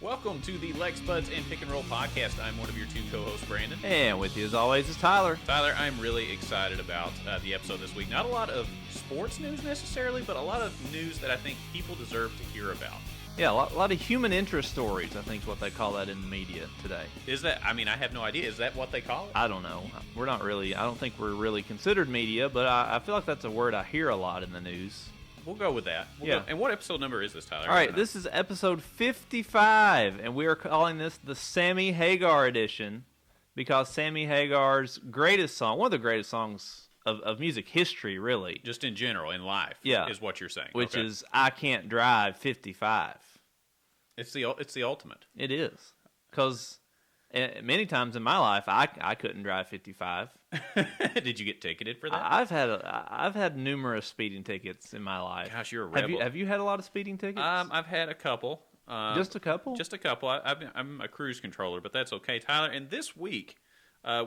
Welcome to the Lex Buds and Pick and Roll podcast. I'm one of your two co-hosts, Brandon. And with you as always is Tyler. Tyler, I'm really excited about the episode this week. Not a lot of sports news necessarily, but a lot of news that I think people deserve to hear about. Yeah, a lot of human interest stories, I think is what they call that in the media today. Is that, I have no idea. Is that what they call it? I don't know. I don't think we're really considered media, but I feel like that's a word I hear a lot in the news. We'll go with that. And what episode number is this, Tyler? All right, this is episode 55, and we are calling this the Sammy Hagar edition because Sammy Hagar's greatest song, one of the greatest songs of music history, really. Just in general, in life, is what you're saying. Which is I Can't Drive 55. It's the ultimate. It is. Because many times in my life, I couldn't drive 55. Did you get ticketed for that? I've had numerous speeding tickets in my life. Gosh, you're a rebel. Have you had a lot of speeding tickets? I've had a couple. Just a couple? Just a couple. I'm a cruise controller, but that's okay, Tyler. And this week,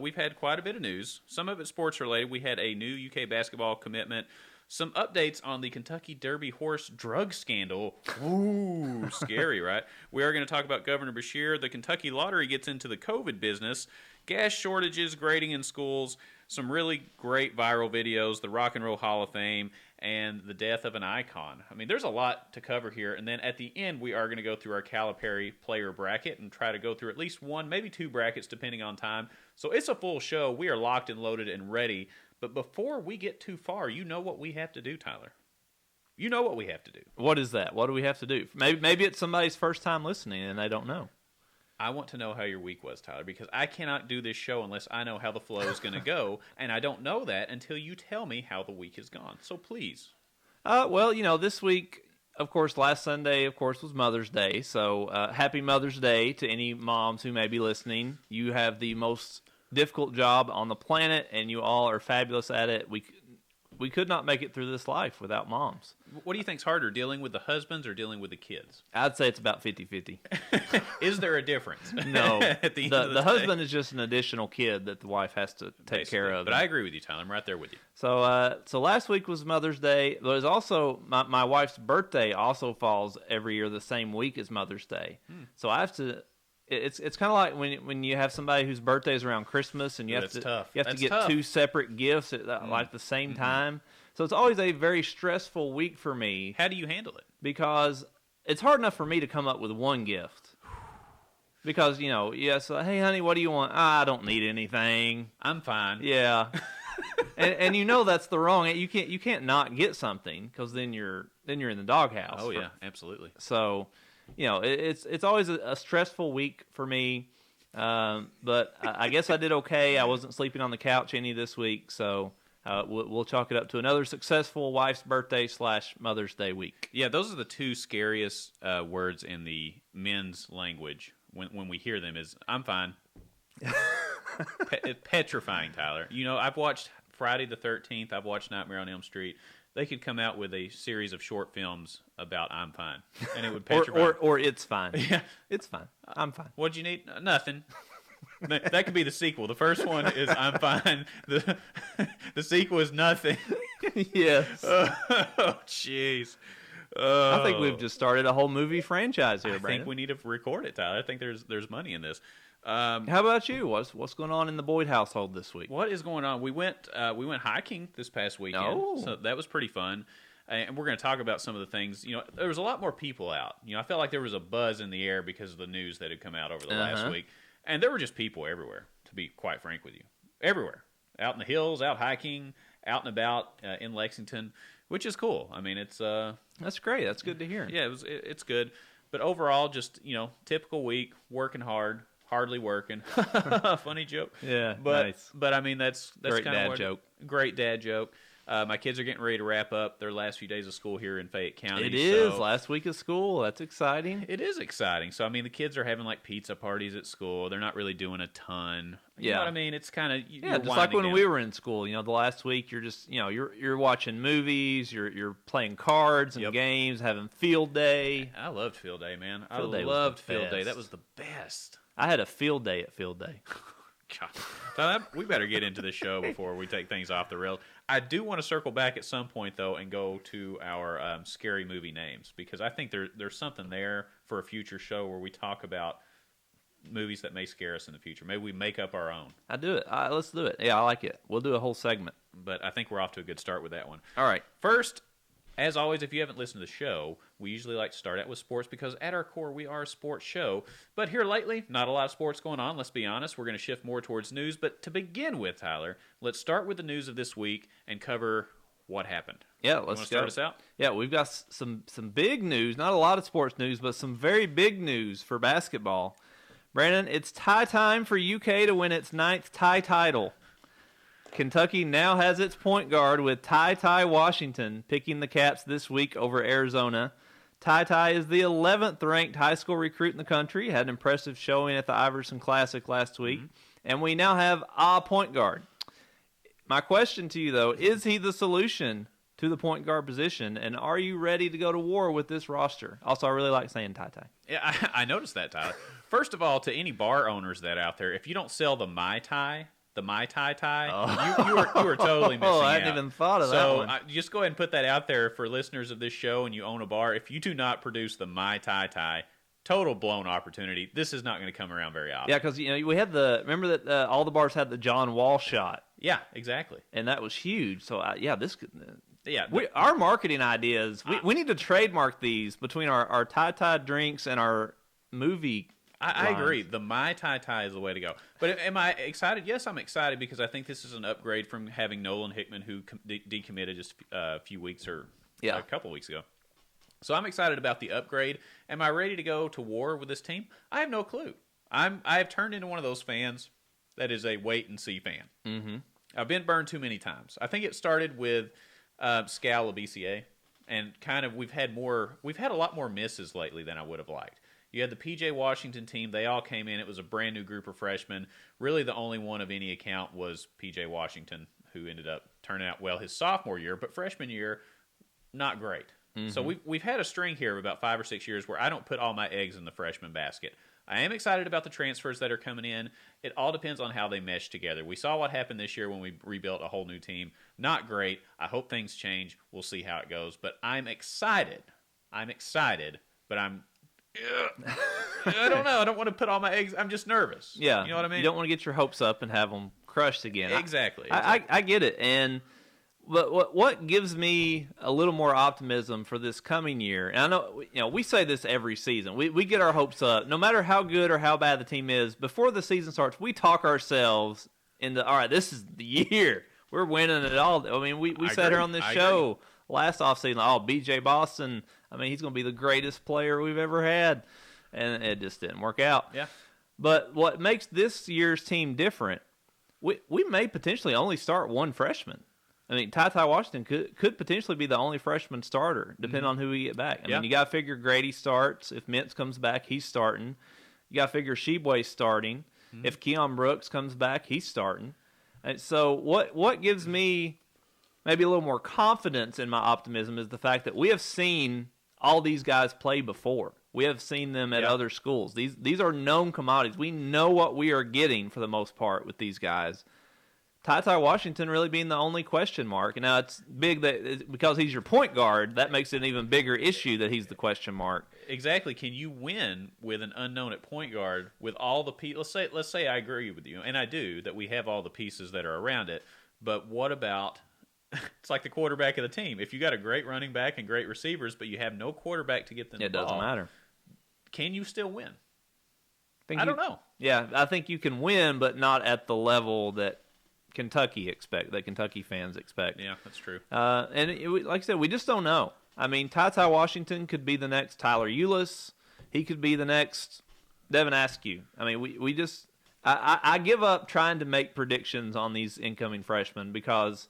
we've had quite a bit of news. Some of it sports related. We had a new UK basketball commitment. Some updates on the Kentucky Derby horse drug scandal. Ooh, scary, right? We are going to talk about Governor Beshear. The Kentucky Lottery gets into the COVID business. Gas shortages, grading in schools, some really great viral videos, the Rock and Roll Hall of Fame, and the death of an icon. I mean, there's a lot to cover here. And then at the end, we are going to go through our Calipari player bracket and try to go through at least one, maybe two brackets, depending on time. So it's a full show. We are locked and loaded and ready. But before we get too far, you know what we have to do, Tyler. You know what we have to do. What is that? What do we have to do? Maybe it's somebody's first time listening and they don't know. I want to know how your week was, Tyler, because I cannot do this show unless I know how the flow is going to go, and I don't know that until you tell me how the week has gone. So please. Well, this week, of course, last Sunday, was Mother's Day. So happy Mother's Day to any moms who may be listening. You have the most difficult job on the planet, and you all are fabulous at it. We could not make it through this life without moms. What do you think's harder, dealing with the husbands or dealing with the kids? I'd say it's about 50-50. Is there a difference? No. At the end of the husband is just an additional kid that the wife has to take care of. But I agree with you, Tyler. I'm right there with you. So last week was Mother's Day. There's also my wife's birthday also falls every year the same week as Mother's Day. So I have to. It's kind of like when you have somebody whose birthday is around Christmas and you have to get two separate gifts at like the same time. So it's always a very stressful week for me. How do you handle it? Because it's hard enough for me to come up with one gift. Because so, hey honey, what do you want? I don't need anything. I'm fine. Yeah. and that's the wrong. You can't not get something because then you're in the doghouse. Oh yeah, absolutely. So. It's always a stressful week for me, but I guess I did okay. I wasn't sleeping on the couch any this week, so we'll chalk it up to another successful wife's birthday / Mother's Day week. Yeah, those are the two scariest words in the men's language when we hear them is, I'm fine. Petrifying, Tyler. I've watched Friday the 13th. I've watched Nightmare on Elm Street. They could come out with a series of short films about I'm fine, and it would petrify. or it's fine. Yeah, it's fine. I'm fine. What'd you need? Nothing. That could be the sequel. The first one is I'm fine. The sequel is nothing. Yes. Oh, jeez. I think we've just started a whole movie franchise here, Brandon. I think we need to record it, Tyler. I think there's money in this. How about you? What's going on in the Boyd household this week? What is going on? We went hiking this past weekend, so that was pretty fun. And we're going to talk about some of the things. There was a lot more people out. I felt like there was a buzz in the air because of the news that had come out over the last week, and there were just people everywhere. To be quite frank with you, everywhere, out in the hills, out hiking, out and about in Lexington, which is cool. I mean, it's that's great. That's good to hear. Yeah, it's good. But overall, just typical week, working hard. Hardly working. Funny joke. Yeah, nice. But I mean, that's great kind of dad joke. Great dad joke. My kids are getting ready to wrap up their last few days of school here in Fayette County. It is last week of school. That's exciting. It is exciting. So I mean, the kids are having like pizza parties at school. They're not really doing a ton. You know what I mean? It's kind of just like when we were in school. The last week you're just you're watching movies. You're playing cards and games, having field day. I loved field day, man. I loved field day. That was the best. I had a field day at field day. God. We better get into the show before we take things off the rails. I do want to circle back at some point, though, and go to our scary movie names, because I think there's something there for a future show where we talk about movies that may scare us in the future. Maybe we make up our own. I do it. Let's do it. Yeah, I like it. We'll do a whole segment. But I think we're off to a good start with that one. All right. First, as always, if you haven't listened to the show, we usually like to start out with sports because at our core, we are a sports show. But here lately, not a lot of sports going on, let's be honest. We're going to shift more towards news. But to begin with, Tyler, let's start with the news of this week and cover what happened. Yeah, let's start us out? Yeah, we've got some big news. Not a lot of sports news, but some very big news for basketball. Brandon, it's time for UK to win its 9th tie title. Kentucky now has its point guard with TyTy Washington picking the Caps this week over Arizona. TyTy is the 11th ranked high school recruit in the country, had an impressive showing at the Iverson Classic last week, and we now have a point guard. My question to you, though, is he the solution to the point guard position, and are you ready to go to war with this roster? Also, I really like saying TyTy. Yeah, I noticed that, Tyler. First of all, to any bar owners that out there, if you don't sell the Mai Tai, you are totally missing out. I hadn't even thought of that one. So just go ahead and put that out there for listeners of this show and you own a bar. If you do not produce the Mai Tai, total blown opportunity. This is not going to come around very often. Yeah, because we had remember that all the bars had the John Wall shot. Yeah, exactly. And that was huge. So, this could... Yeah, our marketing ideas, we need to trademark these between our TyTy drinks and our movie. I agree. The Mai Tai is the way to go. But am I excited? Yes, I'm excited because I think this is an upgrade from having Nolan Hickman, who decommitted just a few weeks or a couple weeks ago. So I'm excited about the upgrade. Am I ready to go to war with this team? I have no clue. I have turned into one of those fans that is a wait-and-see fan. Mm-hmm. I've been burned too many times. I think it started with Scal of BCA, and kind of we've had a lot more misses lately than I would have liked. You had the PJ Washington team. They all came in. It was a brand new group of freshmen. Really, the only one of any account was PJ Washington, who ended up turning out well his sophomore year, but freshman year, not great. Mm-hmm. So we've had a string here of about 5 or 6 years where I don't put all my eggs in the freshman basket. I am excited about the transfers that are coming in. It all depends on how they mesh together. We saw what happened this year when we rebuilt a whole new team. Not great. I hope things change. We'll see how it goes. But I'm excited. But I don't know. I don't want to put all my eggs. I'm just nervous. Yeah. You know what I mean? You don't want to get your hopes up and have them crushed again. Exactly. I get it. But what gives me a little more optimism for this coming year, and I know we say this every season. We get our hopes up. No matter how good or how bad the team is, before the season starts, we talk ourselves into, all right, this is the year. We're winning it all. I mean, we sat here on this show last offseason, BJ Boston, he's going to be the greatest player we've ever had. And it just didn't work out. Yeah. But what makes this year's team different, we may potentially only start one freshman. TyTy Washington could potentially be the only freshman starter, depending on who we get back. I mean, you got to figure Grady starts. If Mintz comes back, he's starting. You got to figure Sheboy's starting. Mm-hmm. If Keon Brooks comes back, he's starting. And so what gives me maybe a little more confidence in my optimism is the fact that we have seen all these guys play before. We have seen them at other schools. These are known commodities. We know what we are getting for the most part with these guys. TyTy Washington really being the only question mark. And now it's big that because he's your point guard, that makes it an even bigger issue that he's the question mark. Exactly. Can you win with an unknown at point guard with all the pieces? Let's say I agree with you, and I do, that we have all the pieces that are around it. But what about it's like the quarterback of the team. If you got a great running back and great receivers, but you have no quarterback to get them the ball, it doesn't matter. Can you still win? I don't know. Yeah, I think you can win, but not at the level that Kentucky fans expect. Yeah, that's true. Like I said, we just don't know. TyTy Washington could be the next Tyler Ulis. He could be the next Devin Askew. I give up trying to make predictions on these incoming freshmen because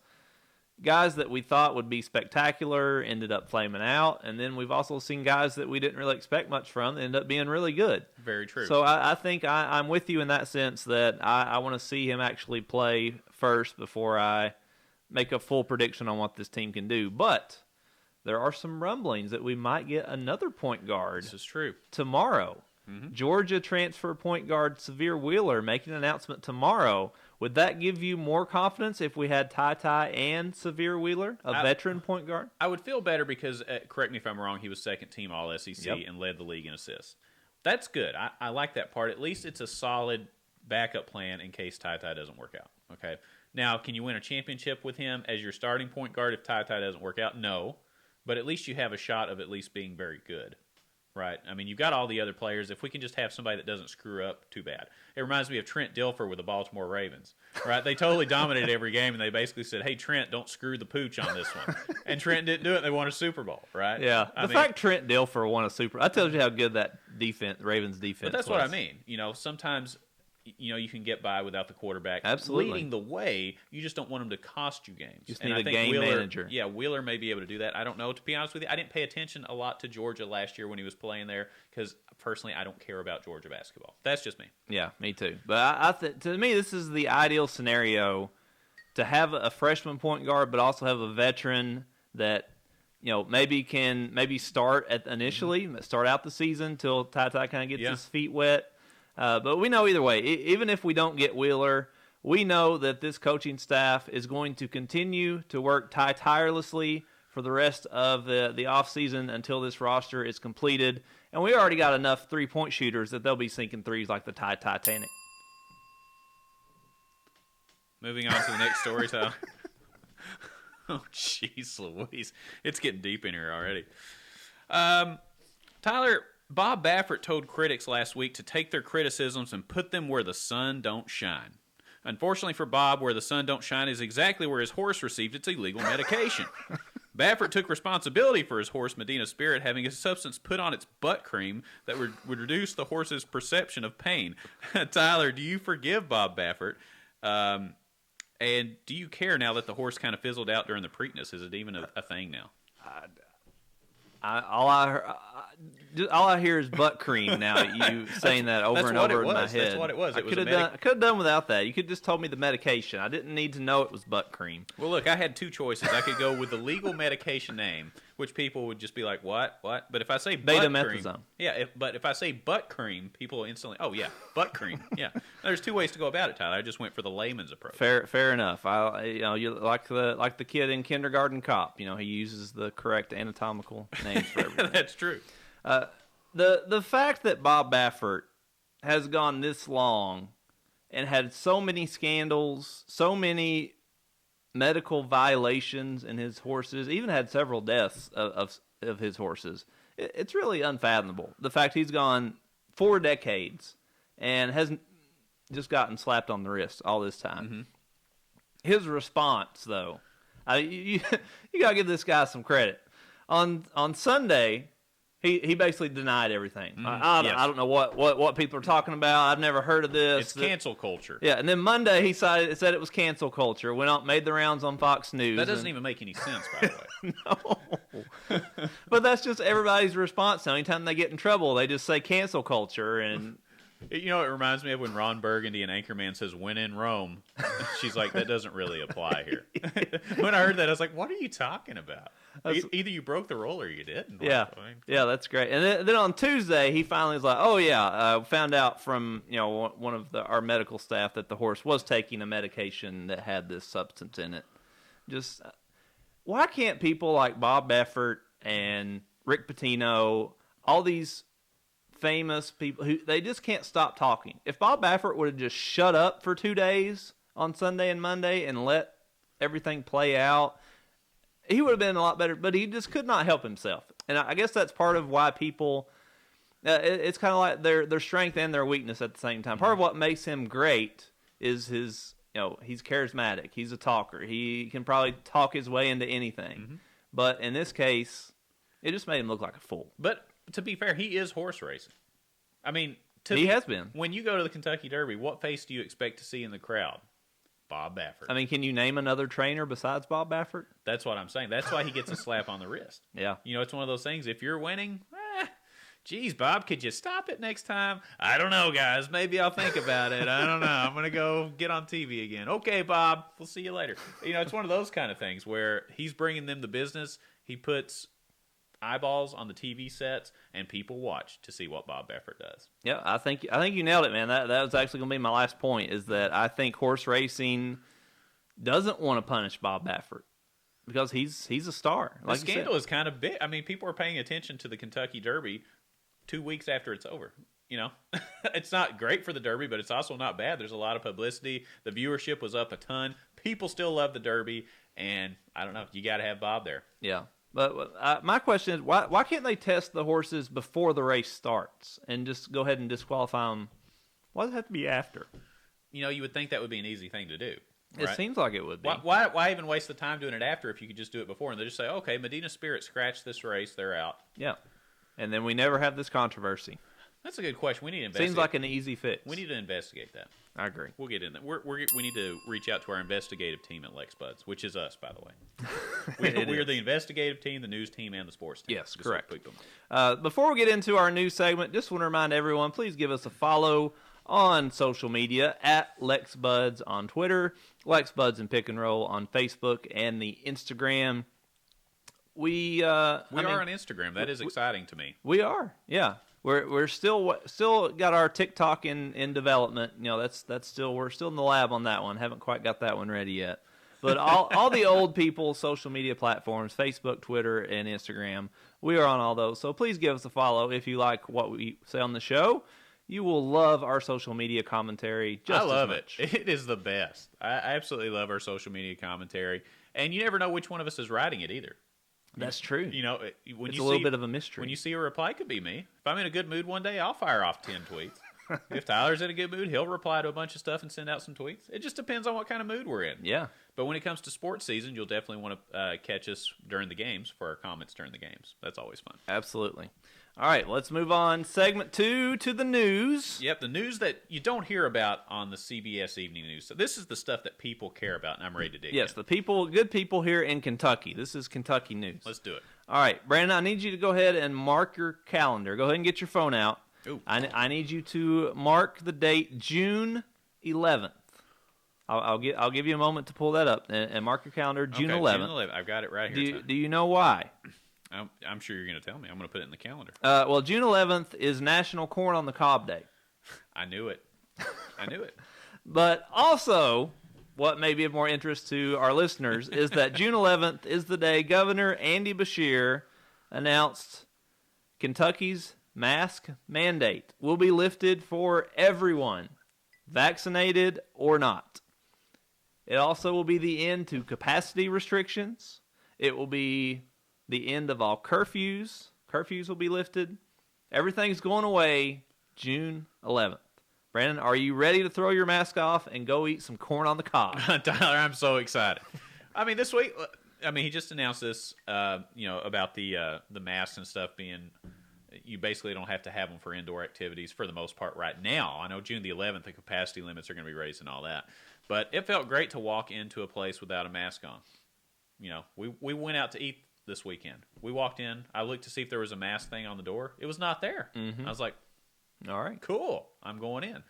guys that we thought would be spectacular ended up flaming out, and then we've also seen guys that we didn't really expect much from that end up being really good. Very true. So I think I'm with you in that sense that I want to see him actually play first before I make a full prediction on what this team can do. But there are some rumblings that we might get another point guard. This is true. Tomorrow. Mm-hmm. Georgia transfer point guard Severe Wheeler making an announcement tomorrow. Would that give you more confidence if we had TyTy and Severe Wheeler, a veteran point guard? I would feel better because, correct me if I'm wrong, he was second team All SEC and led the league in assists. That's good. I like that part. At least it's a solid backup plan in case TyTy doesn't work out. Okay. Now, can you win a championship with him as your starting point guard if TyTy doesn't work out? No. But at least you have a shot of at least being very good. Right? I mean, you've got all the other players. If we can just have somebody that doesn't screw up, too bad. It reminds me of Trent Dilfer with the Baltimore Ravens. Right? They totally dominated every game, and they basically said, hey, Trent, don't screw the pooch on this one. And Trent didn't do it, and they won a Super Bowl. Right? Yeah. The fact Trent Dilfer won a Super Bowl, that tells you how good that Ravens defense was. But that's what I mean. Sometimes you can get by without the quarterback leading the way. You just don't want him to cost you games. You just need a game manager. Yeah, Wheeler may be able to do that. I don't know. To be honest with you, I didn't pay attention a lot to Georgia last year when he was playing there because, personally, I don't care about Georgia basketball. That's just me. Yeah, me too. But to me, this is the ideal scenario to have a freshman point guard, but also have a veteran that maybe start initially, start out the season till TyTy kind of gets his feet wet. But we know either way, even if we don't get Wheeler, we know that this coaching staff is going to continue to work tirelessly for the rest of the offseason until this roster is completed. And we already got enough three-point shooters that they'll be sinking threes like the Titanic. Moving on to the next story, Tyler. Oh, jeez Louise. It's getting deep in here already. Tyler, Bob Baffert told critics last week to take their criticisms and put them where the sun don't shine. Unfortunately for Bob, where the sun don't shine is exactly where his horse received its illegal medication. Baffert took responsibility for his horse, Medina Spirit, having a substance put on its butt cream that would reduce the horse's perception of pain. Tyler, do you forgive Bob Baffert? And do you care now that the horse kind of fizzled out during the Preakness? Is it even a thing now? All I hear is butt cream now. You saying that over and over in my head. That's what it was. I could have done without that. You could just told me the medication. I didn't need to know it was butt cream. Well, look, I had two choices. I could go with the legal medication name, which people would just be like, "What? What?" But if I say butt cream, but if I say butt cream, people instantly, "Oh yeah, butt cream." Yeah. There's two ways to go about it, Tyler. I just went for the layman's approach. Fair enough. You like the kid in Kindergarten Cop. He uses the correct anatomical names for everything. That's true. The fact that Bob Baffert has gone this long and had so many scandals, so many medical violations in his horses, even had several deaths of his horses, it's really unfathomable. The fact he's gone 4 decades and hasn't just gotten slapped on the wrist all this time. Mm-hmm. His response, though, you got to give this guy some credit. On Sunday, he basically denied everything. Mm-hmm. I don't know what people are talking about. I've never heard of this. It's cancel culture. Yeah, and then Monday he said it was cancel culture. Went out, made the rounds on Fox News. That doesn't even make any sense, by the way. No. But that's just everybody's response now. Anytime they get in trouble, they just say cancel culture. And it reminds me of when Ron Burgundy in Anchorman says, "When in Rome." She's like, that doesn't really apply here. When I heard that, I was like, what are you talking about? Either you broke the rule or you didn't. Yeah, that's great. And then on Tuesday, he finally was like, "Oh yeah, found out from one of our medical staff that the horse was taking a medication that had this substance in it." Just why can't people like Bob Baffert and Rick Pitino, all these famous people who they just can't stop talking? If Bob Baffert would have just shut up for 2 days on Sunday and Monday and let everything play out, he would have been a lot better, but he just could not help himself. And I guess that's part of why people, it's kind of like their strength and their weakness at the same time. Part of what makes him great is his, he's charismatic. He's a talker. He can probably talk his way into anything. Mm-hmm. But in this case, it just made him look like a fool. But to be fair, he is horse racing. I mean, he has been. When you go to the Kentucky Derby, what face do you expect to see in the crowd? Bob Baffert. I mean, can you name another trainer besides Bob Baffert? That's what I'm saying. That's why he gets a slap on the wrist. Yeah. It's one of those things. If you're winning, geez, Bob, could you stop it next time? I don't know, guys. Maybe I'll think about it. I don't know. I'm going to go get on TV again. Okay, Bob. We'll see you later. It's one of those kind of things where he's bringing them the business. He puts, eyeballs on the TV sets, and people watch to see what Bob Baffert does. Yeah, I think you nailed it, man. That was actually going to be my last point, is that I think horse racing doesn't want to punish Bob Baffert because he's a star. The scandal is kind of big. I mean, people are paying attention to the Kentucky Derby 2 weeks after it's over. You know, it's not great for the Derby, but it's also not bad. There's a lot of publicity. The viewership was up a ton. People still love the Derby, and I don't know. You got to have Bob there. Yeah. But my question is, why can't they test the horses before the race starts and just go ahead and disqualify them? Why does it have to be after? You know, you would think that would be an easy thing to do. Right? It seems like it would be. Why even waste the time doing it after if you could just do it before? And they just say, okay, Medina Spirit scratched this race, they're out. Yeah. And then we never have this controversy. That's a good question. We need to investigate. Seems like an easy fix. We need to investigate that. I agree. We'll get in there. We need to reach out to our investigative team at Lex Buds, which is us, by the way. We're the investigative team, the news team, and the sports team. Yes, correct. So before we get into our news segment, just want to remind everyone, please give us a follow on social media at Lex Buds on Twitter, Lex Buds and Pick and Roll on Facebook and the Instagram. We are on Instagram. That is exciting to me. We are, yeah. We're still got our TikTok in development. You know, that's still, we're still in the lab on that one. Haven't quite got that one ready yet. But all the old people social media platforms, Facebook, Twitter, and Instagram, we are on all those. So please give us a follow if you like what we say on the show. You will love our social media commentary just as much. I love it. It is the best. I absolutely love our social media commentary. And you never know which one of us is writing it either. That's true. You know, it's a little bit of a mystery. When you see a reply, it could be me. If I'm in a good mood one day, I'll fire off 10 tweets. If Tyler's in a good mood, he'll reply to a bunch of stuff and send out some tweets. It just depends on what kind of mood we're in. Yeah. But when it comes to sports season, you'll definitely want to catch us during the games for our comments during the games. That's always fun. Absolutely. All right, let's move on. Segment 2 to the news. Yep, the news that you don't hear about on the CBS Evening News. So this is the stuff that people care about, and I'm ready to dig in. Yes, the good people here in Kentucky. This is Kentucky news. Let's do it. All right, Brandon, I need you to go ahead and mark your calendar. Go ahead and get your phone out. Ooh. I need you to mark the date June 11th. I'll give you a moment to pull that up and mark your calendar June 11th. June 11th. I've got it right here. Do you know why? I'm sure you're going to tell me. I'm going to put it in the calendar. Well, June 11th is National Corn on the Cob Day. I knew it. But also, what may be of more interest to our listeners is that June 11th is the day Governor Andy Beshear announced Kentucky's mask mandate will be lifted for everyone, vaccinated or not. It also will be the end to capacity restrictions. It will be the end of all curfews. Curfews will be lifted. Everything's going away June 11th. Brandon, are you ready to throw your mask off and go eat some corn on the cob? Tyler, I'm so excited. I mean, this week, he just announced this, about the masks and stuff being, you basically don't have to have them for indoor activities for the most part right now. I know June the 11th, the capacity limits are going to be raised and all that. But it felt great to walk into a place without a mask on. You know, we went out to eat this weekend. We walked in. I looked to see if there was a mask thing on the door. It was not there. Mm-hmm. I was like, all right, cool. I'm going in.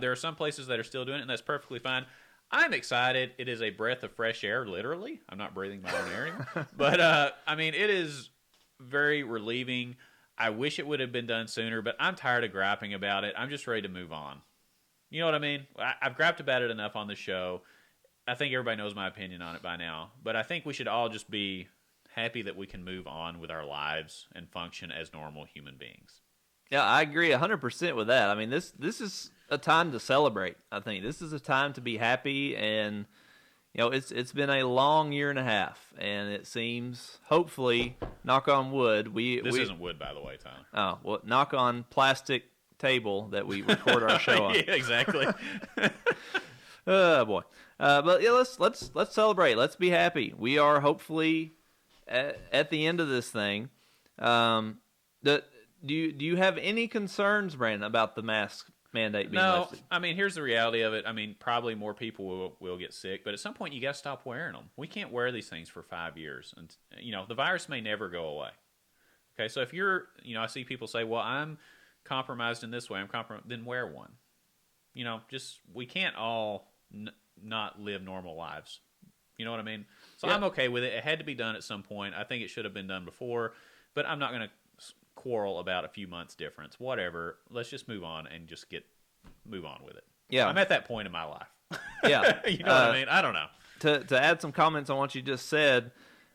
There are some places that are still doing it, and that's perfectly fine. I'm excited. It is a breath of fresh air, literally. I'm not breathing my own air anymore. But, it is very relieving. I wish it would have been done sooner, but I'm tired of griping about it. I'm just ready to move on. You know what I mean? I've griped about it enough on the show. I think everybody knows my opinion on it by now. But I think we should all just be happy that we can move on with our lives and function as normal human beings. Yeah, I agree 100% with that. I mean, this is a time to celebrate. I think this is a time to be happy, and it's been a long year and a half, and it seems, hopefully, knock on wood, This isn't wood, by the way, Tyler. Oh, well, knock on plastic table that we record our show on. Yeah, exactly. Oh boy. But yeah, let's celebrate. Let's be happy. We are hopefully at the end of this thing. Do you have any concerns, Brandon, about the mask mandate being lifted? No. I mean, here's the reality of it. I mean, probably more people will get sick, but at some point you got to stop wearing them. We can't wear these things for 5 years, and the virus may never go away. Okay, so if you're, I see people say, well, I'm compromised in this way, then wear one. We can't all not live normal lives. You know what I mean? So yeah. I'm okay with it. It had to be done at some point. I think it should have been done before. But I'm not going to quarrel about a few months difference. Whatever. Let's just move on and just move on with it. Yeah. I'm at that point in my life. Yeah. You know what I mean? I don't know. To add some comments on what you just said,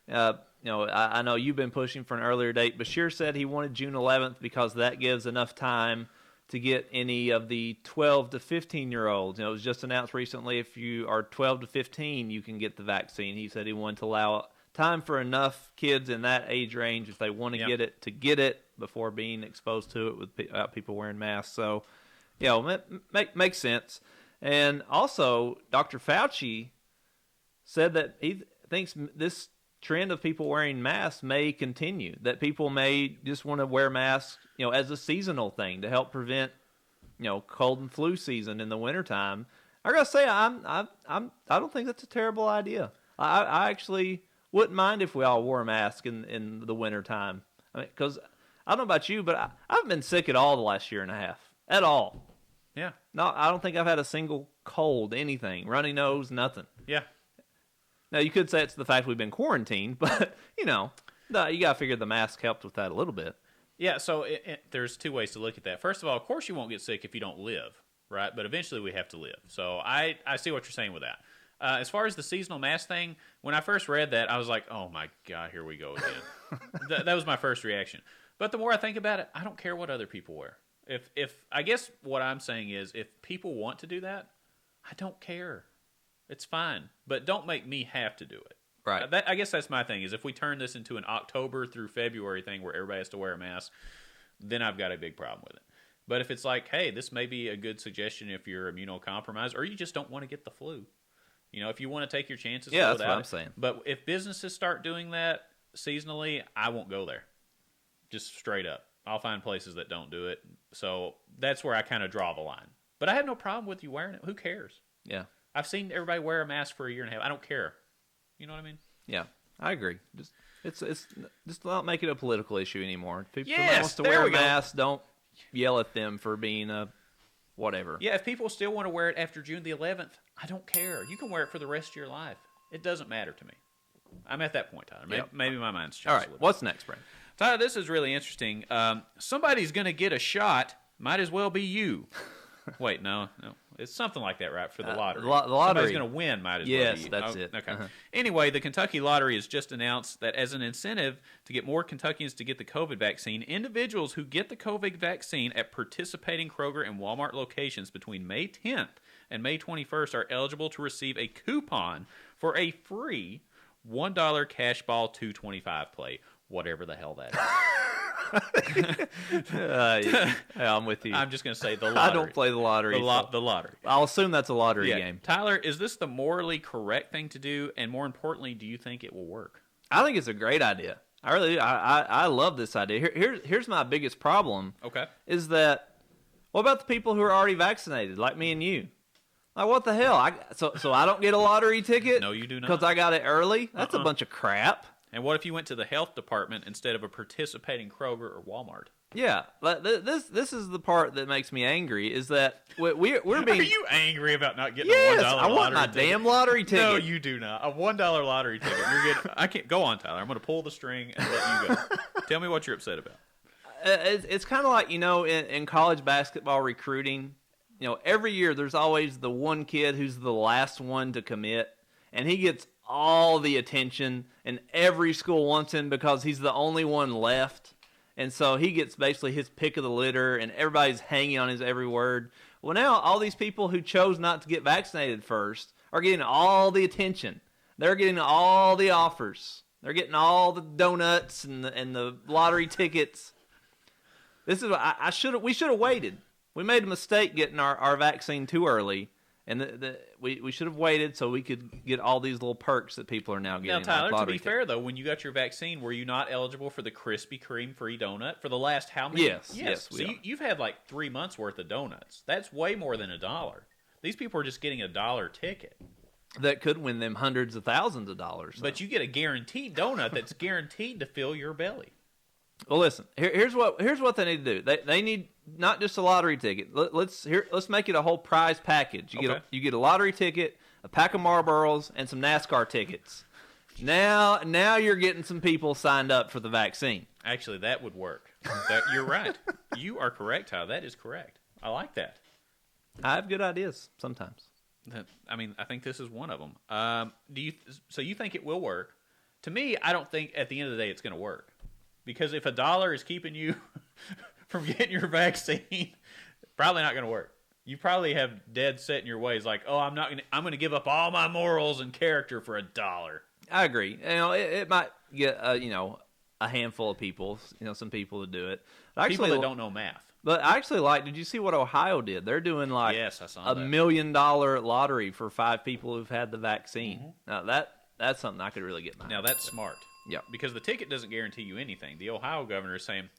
I know you've been pushing for an earlier date. Bashir said he wanted June 11th because that gives enough time to get any of the 12 to 15-year-olds. It was just announced recently if you are 12 to 15, you can get the vaccine. He said he wanted to allow time for enough kids in that age range, if they want to get it before being exposed to it without people wearing masks. So, makes sense. And also, Dr. Fauci said that he thinks this trend of people wearing masks may continue, that people may just want to wear masks, as a seasonal thing to help prevent, cold and flu season in the wintertime. I gotta say, I don't think that's a terrible idea. I actually wouldn't mind if we all wore a mask in the wintertime. I mean, because I don't know about you, but I haven't been sick at all the last year and a half. At all. Yeah. No, I don't think I've had a single cold, anything, runny nose, nothing. Yeah. Now, you could say it's the fact we've been quarantined, but, you got to figure the mask helped with that a little bit. Yeah, so there's two ways to look at that. First of all, of course you won't get sick if you don't live, right? But eventually we have to live. So I see what you're saying with that. As far as the seasonal mask thing, when I first read that, I was like, oh, my God, here we go again. that was my first reaction. But the more I think about it, I don't care what other people wear. If I guess what I'm saying is if people want to do that, I don't care. It's fine. But don't make me have to do it. Right. I guess that's my thing, is if we turn this into an October through February thing where everybody has to wear a mask, then I've got a big problem with it. But if it's like, hey, this may be a good suggestion if you're immunocompromised or you just don't want to get the flu. If you want to take your chances, yeah, go that's without what I'm it. saying. But if businesses start doing that seasonally, I won't go there. Just straight up. I'll find places that don't do it. So that's where I kind of draw the line. But I have no problem with you wearing it. Who cares? Yeah. I've seen everybody wear a mask for a year and a half. I don't care. You know what I mean? Yeah, I agree. Just not make it a political issue anymore. If people Yes, wants to there wear a we go. mask, don't yell at them for being a whatever. Yeah, if people still want to wear it after June the 11th, I don't care. You can wear it for the rest of your life. It doesn't matter to me. I'm at that point, Tyler. Maybe my mind's changed All a right, little bit. what's next, Brandon? Tyler, this is really interesting. Somebody's going to get a shot. Might as well be you. Wait, no. It's something like that, right, for the lottery. The lottery. Somebody's going to win, might as well be you. Yes, that's it. Okay. Uh-huh. Anyway, the Kentucky Lottery has just announced that as an incentive to get more Kentuckians to get the COVID vaccine, individuals who get the COVID vaccine at participating Kroger and Walmart locations between May 10th and May 21st are eligible to receive a coupon for a free $1 cash ball 225 play, whatever the hell that is. Yeah, I'm with you. I'm just going to say the lottery. I don't play the lottery. The lottery. I'll assume that's a lottery game. Tyler, is this the morally correct thing to do? And more importantly, do you think it will work? I think it's a great idea. I really do. I love this idea. Here's my biggest problem. Okay. Is that, what about the people who are already vaccinated, like me and you? Like, what the hell? So I don't get a lottery ticket? No, you do not. Because I got it early? That's a bunch of crap. And what if you went to the health department instead of a participating Kroger or Walmart? Yeah, this is the part that makes me angry. Is that we're being? Are you angry about not getting yes, a $1 I want my ticket? damn lottery ticket. No, you do not. A $1 lottery ticket. You're getting. I can't go on, Tyler. I'm going to pull the string and let you go. Tell me what you're upset about. It's kind of like in college basketball recruiting. Every year there's always the one kid who's the last one to commit, and he gets all the attention, and every school wants him because he's the only one left. And so he gets basically his pick of the litter, and everybody's hanging on his every word. Well, now all these people who chose not to get vaccinated first are getting all the attention. They're getting all the offers. They're getting all the donuts and the lottery tickets. This is we should have waited. We made a mistake getting our vaccine too early. And we should have waited so we could get all these little perks that people are now getting. Now, Tyler, to be fair, though, when you got your vaccine, were you not eligible for the Krispy Kreme free donut for the last how many? Yes. So you've had like 3 months worth of donuts. That's way more than $1. These people are just getting a $1 ticket. That could win them hundreds of thousands of dollars. But you get a guaranteed donut that's guaranteed to fill your belly. Well, listen. Here's what they need to do. They need not just a lottery ticket. Let's make it a whole prize package. You get a lottery ticket, a pack of Marlboros, and some NASCAR tickets. Now you're getting some people signed up for the vaccine. Actually, that would work. You're right. You are correct, Tyler. That is correct. I like that. I have good ideas sometimes. I think this is one of them. So you think it will work? To me, I don't think at the end of the day it's going to work. Because if $1 is keeping you from getting your vaccine, probably not going to work. You probably have dead set in your ways, like, oh, I'm going to give up all my morals and character for $1. I agree. It might get a handful of people, some people to do it. People that don't know math. But I actually did you see what Ohio did? They're doing yes, I saw $1 million lottery for 5 people who've had the vaccine. Mm-hmm. Now that's something I could really get behind. Now that's smart. Yeah. Because the ticket doesn't guarantee you anything. The Ohio governor is saying,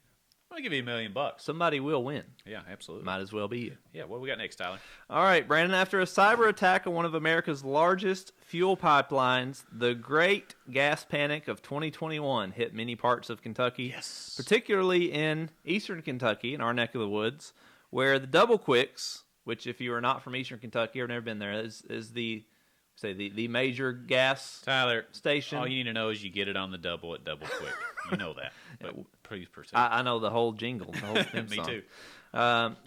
I'm going to give you $1 million. Somebody will win. Yeah, absolutely. Might as well be you. Yeah, what we got next, Tyler? All right, Brandon. After a cyber attack on one of America's largest fuel pipelines, the great gas panic of 2021 hit many parts of Kentucky, yes, particularly in eastern Kentucky, in our neck of the woods, where the double quicks, which if you are not from eastern Kentucky or never been there, is the major gas station. All you need to know is you get it on the double at Double Quick. You know that. But please proceed. I know the whole jingle. The whole theme Me song. too.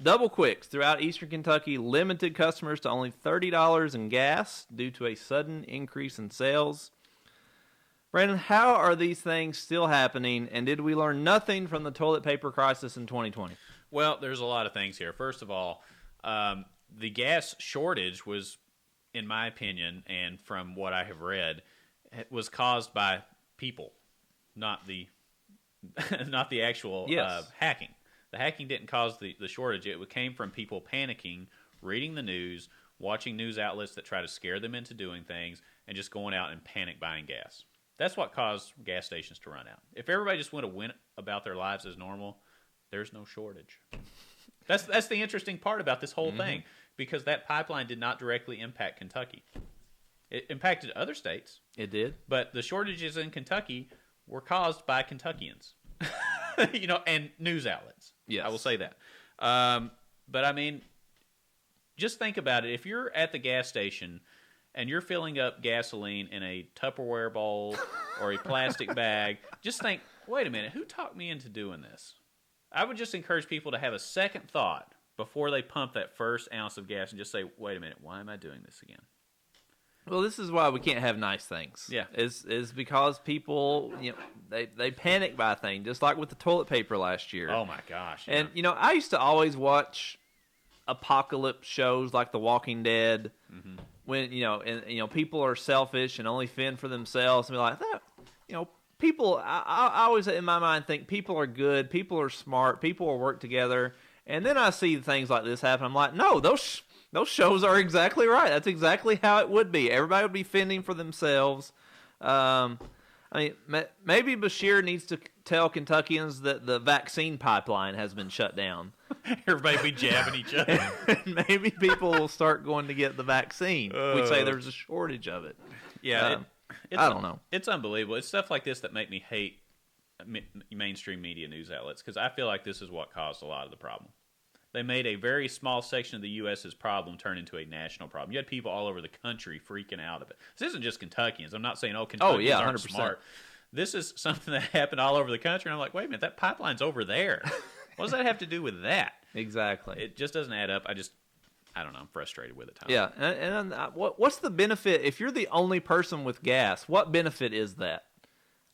Double Quicks throughout eastern Kentucky limited customers to only $30 in gas due to a sudden increase in sales. Brandon, how are these things still happening, and did we learn nothing from the toilet paper crisis in 2020? Well, there's a lot of things here. First of all, the gas shortage was, in my opinion, and from what I have read, it was caused by people, not the actual hacking. The hacking didn't cause the shortage. It came from people panicking, reading the news, watching news outlets that try to scare them into doing things, and just going out and panic buying gas. That's what caused gas stations to run out. If everybody just went about their lives as normal, there's no shortage. That's the interesting part about this whole thing, because that pipeline did not directly impact Kentucky. It impacted other states. It did. But the shortages in Kentucky were caused by Kentuckians, and news outlets. Yes. I will say that. But I mean, just think about it. If you're at the gas station and you're filling up gasoline in a Tupperware bowl or a plastic bag, just think, wait a minute, who talked me into doing this? I would just encourage people to have a second thought before they pump that first ounce of gas and just say, wait a minute, why am I doing this again? Well, this is why we can't have nice things. Yeah. Is because people, they panic by things, just like with the toilet paper last year. Oh, my gosh. Yeah. And, I used to always watch apocalypse shows like The Walking Dead when, and people are selfish and only fend for themselves and be like, that, people, I always in my mind think people are good, people are smart, people will work together. And then I see things like this happen. I'm like, no, those shows are exactly right. That's exactly how it would be. Everybody would be fending for themselves. Maybe Bashir needs to tell Kentuckians that the vaccine pipeline has been shut down. Everybody be jabbing each other. Maybe people will start going to get the vaccine. We say there's a shortage of it. Yeah, I don't know. It's unbelievable. It's stuff like this that make me hate mainstream media news outlets, because I feel like this is what caused a lot of the problem. They made a very small section of the U.S.'s problem turn into a national problem. You had people all over the country freaking out of it. This isn't just Kentuckians. I'm not saying, Kentuckians aren't 100%. smart. This is something that happened all over the country, and I'm like, wait a minute, that pipeline's over there. What does that have to do with that? Exactly. It just doesn't add up. I don't know. I'm frustrated with it, Tom. Yeah, and what's the benefit? If you're the only person with gas, what benefit is that?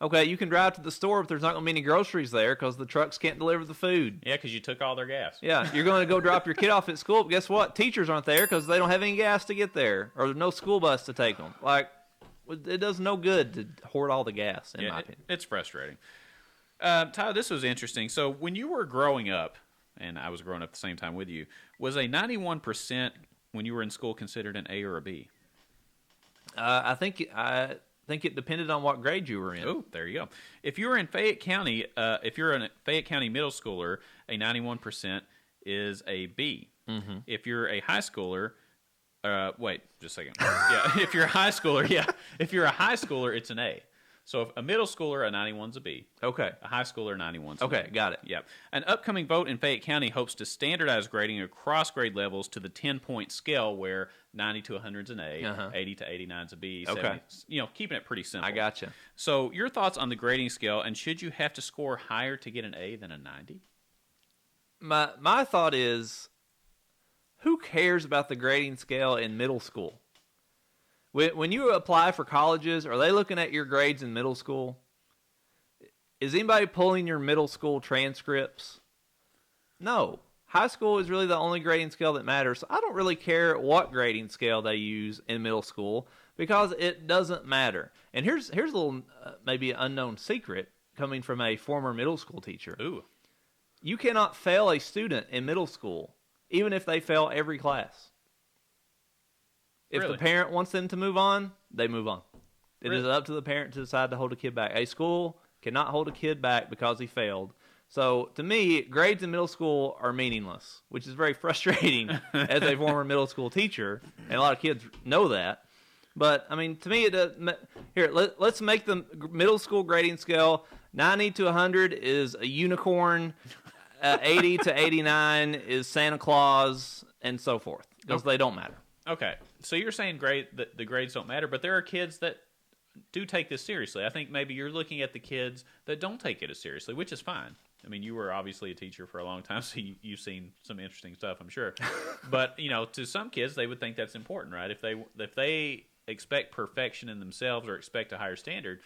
Okay, you can drive to the store, but there's not going to be any groceries there because the trucks can't deliver the food. Yeah, because you took all their gas. Yeah, you're going to go drop your kid off at school, but guess what? Teachers aren't there because they don't have any gas to get there, or there's no school bus to take them. Like, it does no good to hoard all the gas, in my opinion. It's frustrating. Tyler, this was interesting. So when you were growing up, and I was growing up at the same time with you, was a 91% when you were in school considered an A or a B? I think it depended on what grade you were in. Oh, there you go. If you were in Fayette County, if you're a Fayette County middle schooler, a 91% is a B. Mm-hmm. If you're a high schooler, wait just a second. Yeah, if you're a high schooler, it's an A. So if a middle schooler, a 91's a B. Okay. A high schooler, 91's a Okay, B. got it. Yep. An upcoming vote in Fayette County hopes to standardize grading across grade levels to the 10-point scale where 90 to 100's an A, 80 to 89's a B, 70, keeping it pretty simple. I gotcha. So your thoughts on the grading scale, and should you have to score higher to get an A than a 90? My thought is, who cares about the grading scale in middle school? When you apply for colleges, are they looking at your grades in middle school? Is anybody pulling your middle school transcripts? No. High school is really the only grading scale that matters. So I don't really care what grading scale they use in middle school because it doesn't matter. And here's a little maybe unknown secret coming from a former middle school teacher. Ooh. You cannot fail a student in middle school, even if they fail every class. If Really? the parent wants them to move on, they move on. It is Really? up to the parent to decide to hold a kid back. A school cannot hold a kid back because he failed. So, to me, grades in middle school are meaningless, which is very frustrating as a former middle school teacher, and a lot of kids know that. But, I mean, to me, let's make the middle school grading scale 90 to 100 is a unicorn, 80 to 89 is Santa Claus, and so forth, because they don't matter. Okay, so you're saying the grades don't matter, but there are kids that do take this seriously. I think maybe you're looking at the kids that don't take it as seriously, which is fine. I mean, you were obviously a teacher for a long time, so you've seen some interesting stuff, I'm sure. But, to some kids, they would think that's important, right? If they expect perfection in themselves or expect a higher standard,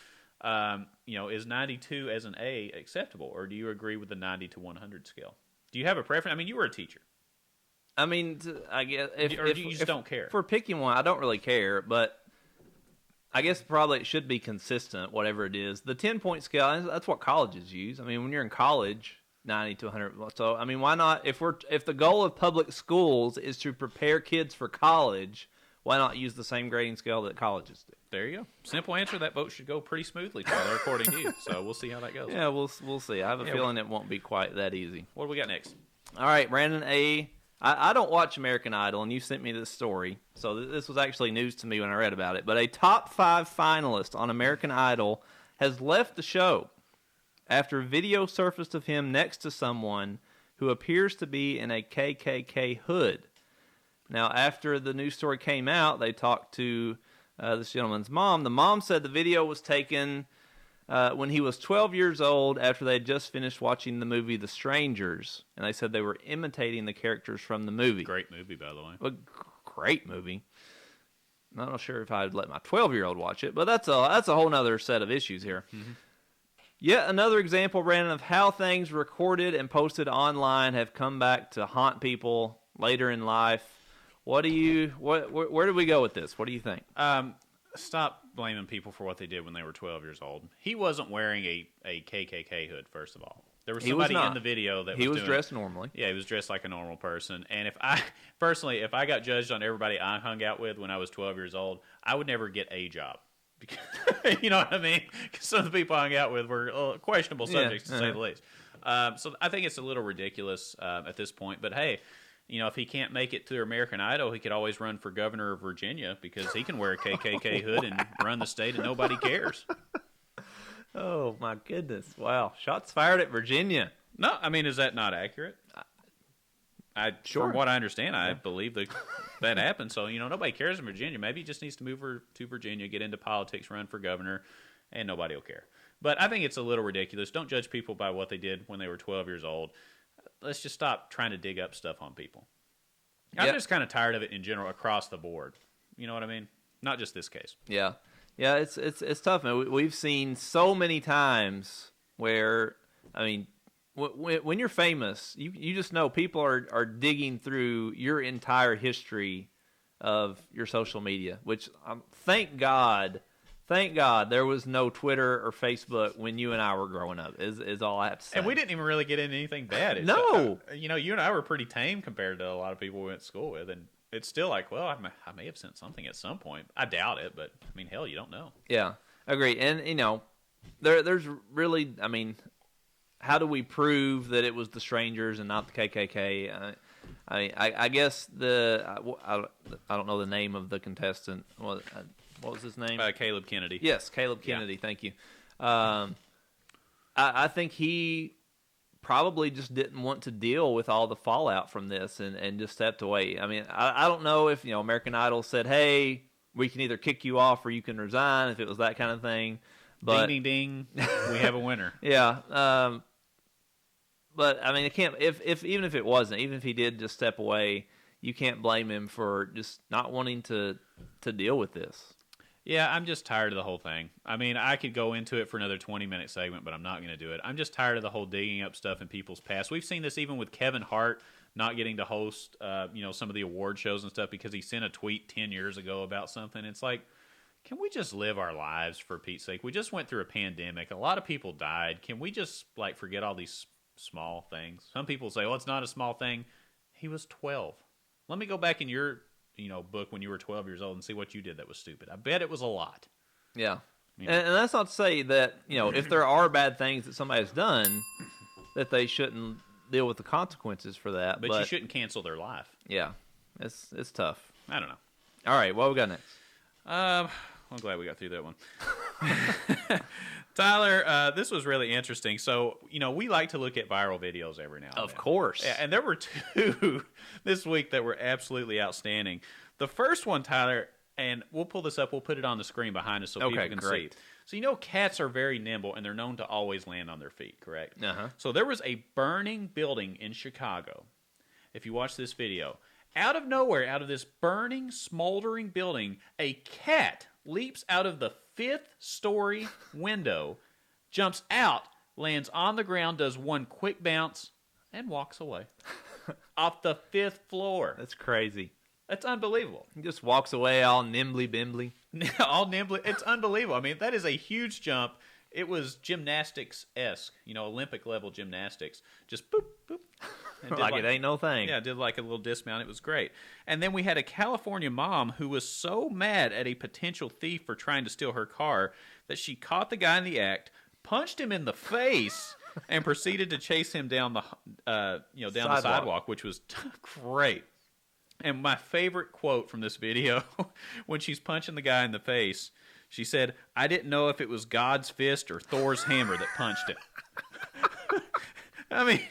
is 92 as an A acceptable, or do you agree with the 90 to 100 scale? Do you have a preference? I mean, you were a teacher. I mean, I guess if you just don't care. If we're picking one, I don't really care, but I guess probably it should be consistent, whatever it is. The 10-point scale, that's what colleges use. I mean, when you're in college, 90 to 100. So, I mean, why not? If the goal of public schools is to prepare kids for college, why not use the same grading scale that colleges do? There you go. Simple answer. That vote should go pretty smoothly, Tyler, according to you. So we'll see how that goes. Yeah, we'll see. I have a feeling it won't be quite that easy. What do we got next? All right, Brandon A. I don't watch American Idol, and you sent me this story, so this was actually news to me when I read about it. But a top 5 finalist on American Idol has left the show after video surfaced of him next to someone who appears to be in a KKK hood. Now, after the news story came out, they talked to this gentleman's mom. The mom said the video was taken when he was 12 years old after they had just finished watching the movie The Strangers, and they said they were imitating the characters from the movie. Great movie, by the way. A great movie. I'm not sure if I'd let my 12-year-old watch it, but that's a whole other set of issues here. Mm-hmm. Yet another example, Brandon, of how things recorded and posted online have come back to haunt people later in life. Where do we go with this? What do you think? Stop blaming people for what they did when they were 12 years old. He wasn't wearing a KKK hood, first of all. There was somebody in the video that was dressed normally. Yeah, he was dressed like a normal person. And if I got judged on everybody I hung out with when I was 12 years old, I would never get a job. You know what I mean? Because some of the people I hung out with were questionable subjects, to say the least. So I think it's a little ridiculous at this point. But hey, if he can't make it to American Idol, he could always run for governor of Virginia because he can wear a KKK hood and run the state and nobody cares. Oh, my goodness. Wow. Shots fired at Virginia. No, I mean, is that not accurate? From what I understand, I believe that happened. So, nobody cares in Virginia. Maybe he just needs to move to Virginia, get into politics, run for governor, and nobody will care. But I think it's a little ridiculous. Don't judge people by what they did when they were 12 years old. Let's just stop trying to dig up stuff on people. I'm just kind of tired of it in general across the board. You know what I mean? Not just this case. Yeah. Yeah, it's tough, man. We've seen so many times where, I mean, when you're famous, you just know people are digging through your entire history of your social media, which thank God there was no Twitter or Facebook when you and I were growing up, is all I have to say. And we didn't even really get into anything bad. No. You and I were pretty tame compared to a lot of people we went to school with, and it's still like, well, I may have sent something at some point. I doubt it, but, I mean, hell, you don't know. Yeah, agreed. And, there's really, I mean, how do we prove that it was the Strangers and not the KKK? I guess I don't know the name of the contestant. Well, what was his name? Caleb Kennedy. Yes, Caleb Kennedy. Yeah. Thank you. I think he probably just didn't want to deal with all the fallout from this and just stepped away. I mean, I don't know if, American Idol said, hey, we can either kick you off or you can resign, if it was that kind of thing. But, ding, ding, ding. We have a winner. Yeah. But, I mean, it can't, even if it wasn't, even if he did just step away, you can't blame him for just not wanting to deal with this. Yeah, I'm just tired of the whole thing. I mean, I could go into it for another 20-minute segment, but I'm not going to do it. I'm just tired of the whole digging up stuff in people's past. We've seen this even with Kevin Hart not getting to host, some of the award shows and stuff because he sent a tweet 10 years ago about something. It's like, can we just live our lives for Pete's sake? We just went through a pandemic. A lot of people died. Can we just, forget all these small things? Some people say, well, it's not a small thing. He was 12. Let me go back in your book when you were 12 years old and see what you did that was stupid. I bet it was a lot. Yeah. And that's not to say that, if there are bad things that somebody's done, that they shouldn't deal with the consequences for that. But you shouldn't cancel their life. Yeah. It's tough. I don't know. All right, what we got next? I'm glad we got through that one. Tyler, this was really interesting. So, we like to look at viral videos every now and then. Of course. And there were two this week that were absolutely outstanding. The first one, Tyler, and we'll pull this up. We'll put it on the screen behind us so people can see. So, cats are very nimble, and they're known to always land on their feet, correct? Uh-huh. So there was a burning building in Chicago. If you watch this video, out of nowhere, out of this burning, smoldering building, a cat leaps out of the 5th-story window, jumps out, lands on the ground, does one quick bounce, and walks away. Off the 5th floor. That's crazy. That's unbelievable. He just walks away all nimbly-bimbly. All nimbly. It's unbelievable. I mean, that is a huge jump. It was gymnastics-esque, Olympic-level gymnastics. Just boop, boop. It ain't no thing. Yeah, did a little dismount. It was great. And then we had a California mom who was so mad at a potential thief for trying to steal her car that she caught the guy in the act, punched him in the face, and proceeded to chase him down the the sidewalk, which was great. And my favorite quote from this video, when she's punching the guy in the face, she said, "I didn't know if it was God's fist or Thor's hammer that punched him." I mean,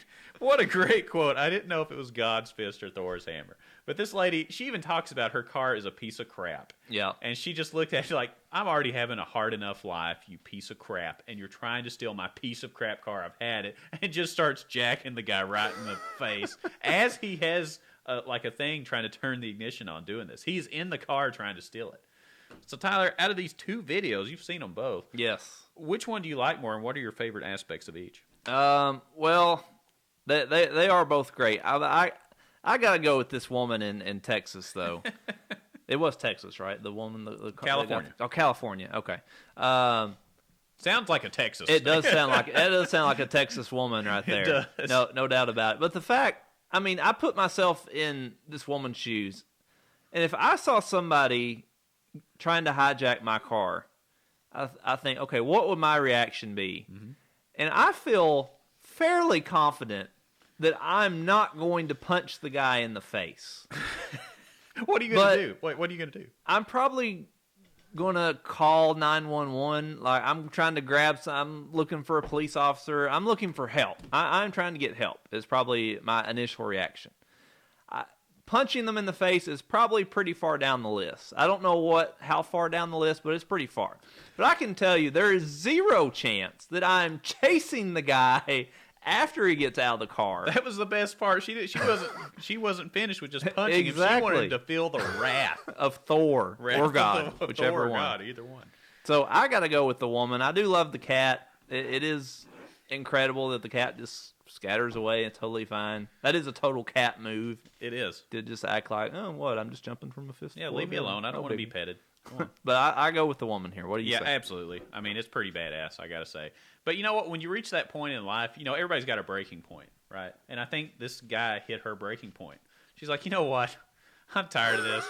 what a great quote. I didn't know if it was God's fist or Thor's hammer. But this lady, she even talks about her car is a piece of crap. Yeah. And she just looked at it like, I'm already having a hard enough life, you piece of crap, and you're trying to steal my piece of crap car. I've had it. And just starts jacking the guy right in the face as he has a thing trying to turn the ignition on doing this. He's in the car trying to steal it. So, Tyler, out of these two videos, you've seen them both. Yes. Which one do you like more, and what are your favorite aspects of each? Well, they are both great. I got to go with this woman in Texas, though. It was Texas, right? The woman, the California. California. Okay. Sounds like a Texas. It does sound like a Texas woman right there. It does. No doubt about it. But the fact, I mean, I put myself in this woman's shoes, and if I saw somebody trying to hijack my car, I think, okay, what would my reaction be? Mm-hmm. And I feel fairly confident that I'm not going to punch the guy in the face. What are you going to do? Wait, what are you going to do? I'm probably going to call 911. Like, I'm trying to I'm looking for a police officer. I'm looking for help. I'm trying to get help is probably my initial reaction. Punching them in the face is probably pretty far down the list. I don't know how far down the list, but it's pretty far. But I can tell you there is zero chance that I'm chasing the guy after he gets out of the car. That was the best part. She wasn't finished with just punching him. She wanted to feel the wrath of Thor or God, whichever one. God, either one. So I got to go with the woman. I do love the cat. It is incredible that the cat just scatters away and totally fine. That is a total cat move. It is. To just act like, oh, what? I'm just jumping from a fist. Yeah, leave me alone. I don't want to be petted. But I go with the woman here. What do you say? Yeah, absolutely. I mean, it's pretty badass, I got to say. But you know what? When you reach that point in life, everybody's got a breaking point, right? And I think this guy hit her breaking point. She's like, you know what? I'm tired of this.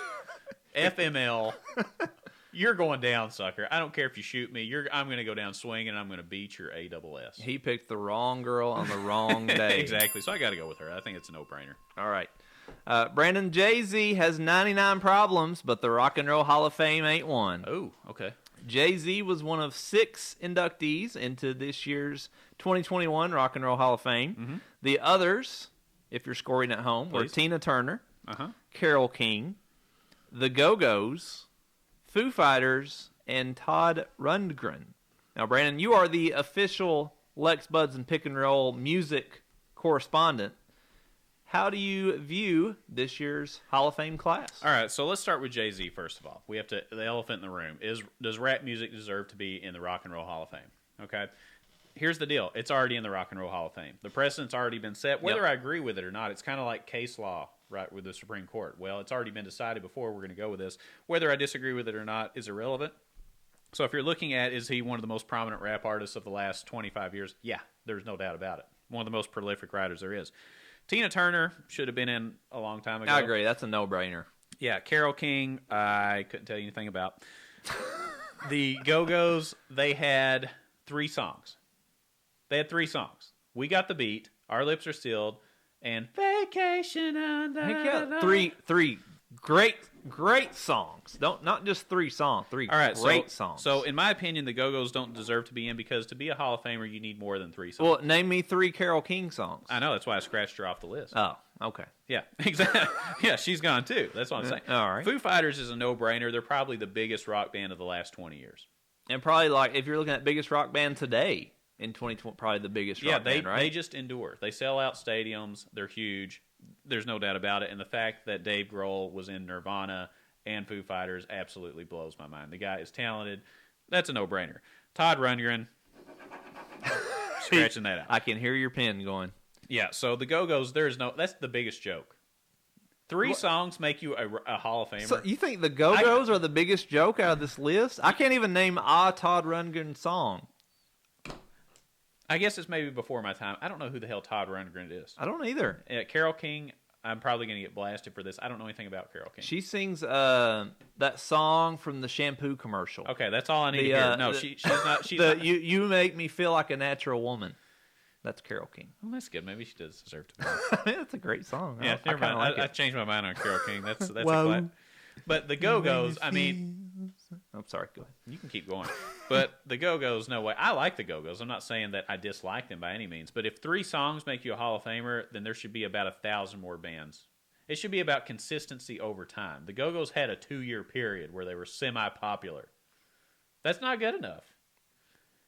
FML. You're going down, sucker. I don't care if you shoot me. I'm going to go down swinging, and I'm going to beat your ASS. He picked the wrong girl on the wrong day. Exactly. So I got to go with her. I think it's a no-brainer. All right. Brandon, Jay-Z has 99 problems, but the Rock and Roll Hall of Fame ain't one. Oh, okay. Jay-Z was one of 6 inductees into this year's 2021 Rock and Roll Hall of Fame. Mm-hmm. The others, if you're scoring at home, were Please. Tina Turner, Uh-huh. Carole King, the Go-Go's, Foo Fighters, and Todd Rundgren. Now, Brandon, you are the official Lex Buds and Pick and Roll music correspondent. How do you view this year's Hall of Fame class? All right, so let's start with Jay-Z first of all. We have to the elephant in the room does rap music deserve to be in the Rock and Roll Hall of Fame? Okay. Here's the deal. It's already in the Rock and Roll Hall of Fame. The precedent's already been set. Whether I agree with it or not, it's kind of like case law, right, with the Supreme Court. Well, it's already been decided before. We're going to go with this. Whether I disagree with it or not is irrelevant. So if you're looking at, is he one of the most prominent rap artists of the last 25 years? Yeah, there's no doubt about it. One of the most prolific writers there is. Tina Turner should have been in a long time ago. I agree. That's a no-brainer. Yeah, Carole King, I couldn't tell you anything about. The Go-Go's, they had 3 songs. We Got the Beat, Our Lips Are Sealed, and Vacation Under. I think you got three great songs. Not just 3 songs. Three All right, great songs. So, in my opinion, the Go-Go's don't deserve to be in because to be a Hall of Famer, you need more than 3 songs. Well, name me 3 Carole King songs. I know, that's why I scratched her off the list. Oh, okay. Yeah, exactly. Yeah, she's gone too. That's what I'm saying. All right. Foo Fighters is a no-brainer. They're probably the biggest rock band of the last 20 years. And probably, like, if you're looking at biggest rock band today in 2020, probably the biggest rock band, right? They just endure. They sell out stadiums. They're huge. There's no doubt about it. And the fact that Dave Grohl was in Nirvana and Foo Fighters absolutely blows my mind. The guy is talented. That's a no-brainer. Todd Rundgren, scratching that out. I can hear your pen going. Yeah, so the Go-Go's, that's the biggest joke. 3 songs make you a Hall of Famer. So you think the Go-Go's are the biggest joke out of this list? I can't even name a Todd Rundgren song. I guess it's maybe before my time. I don't know who the hell Todd Rundgren is. I don't either. Carole King, I'm probably going to get blasted for this. I don't know anything about Carole King. She sings that song from the shampoo commercial. Okay, that's all I need to hear. No, she's not. She's not. You make me feel like a natural woman. That's Carole King. Well, that's good. Maybe she does deserve to be. I mean, that's a great song. Yeah, never mind. Like I changed my mind on Carole King. That's Wow. a clap. But the Go-Go's, I mean, I'm sorry. Go ahead. you can keep going. But the Go-Go's, no way. I like the Go-Go's. I'm not saying that I dislike them by any means. But if 3 songs make you a Hall of Famer, then there should be about 1,000 more bands. It should be about consistency over time. The Go-Go's had a 2-year period where they were semi-popular. That's not good enough.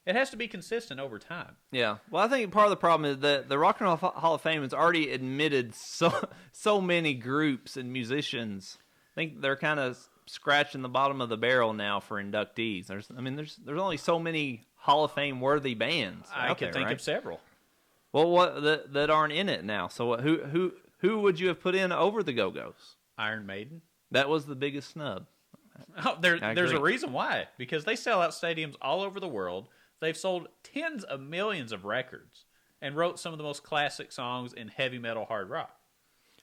It has to be consistent over time. Yeah. Well, I think part of the problem is that the Rock and Roll Hall of Fame has already admitted so many groups and musicians. I think they're kind of scratching the bottom of the barrel now for inductees. There's only so many Hall of Fame worthy bands. I can think of several. Well, that aren't in it now. So who would you have put in over the Go-Go's? Iron Maiden. That was the biggest snub. Oh, there's a reason why. Because they sell out stadiums all over the world. They've sold tens of millions of records and wrote some of the most classic songs in heavy metal hard rock.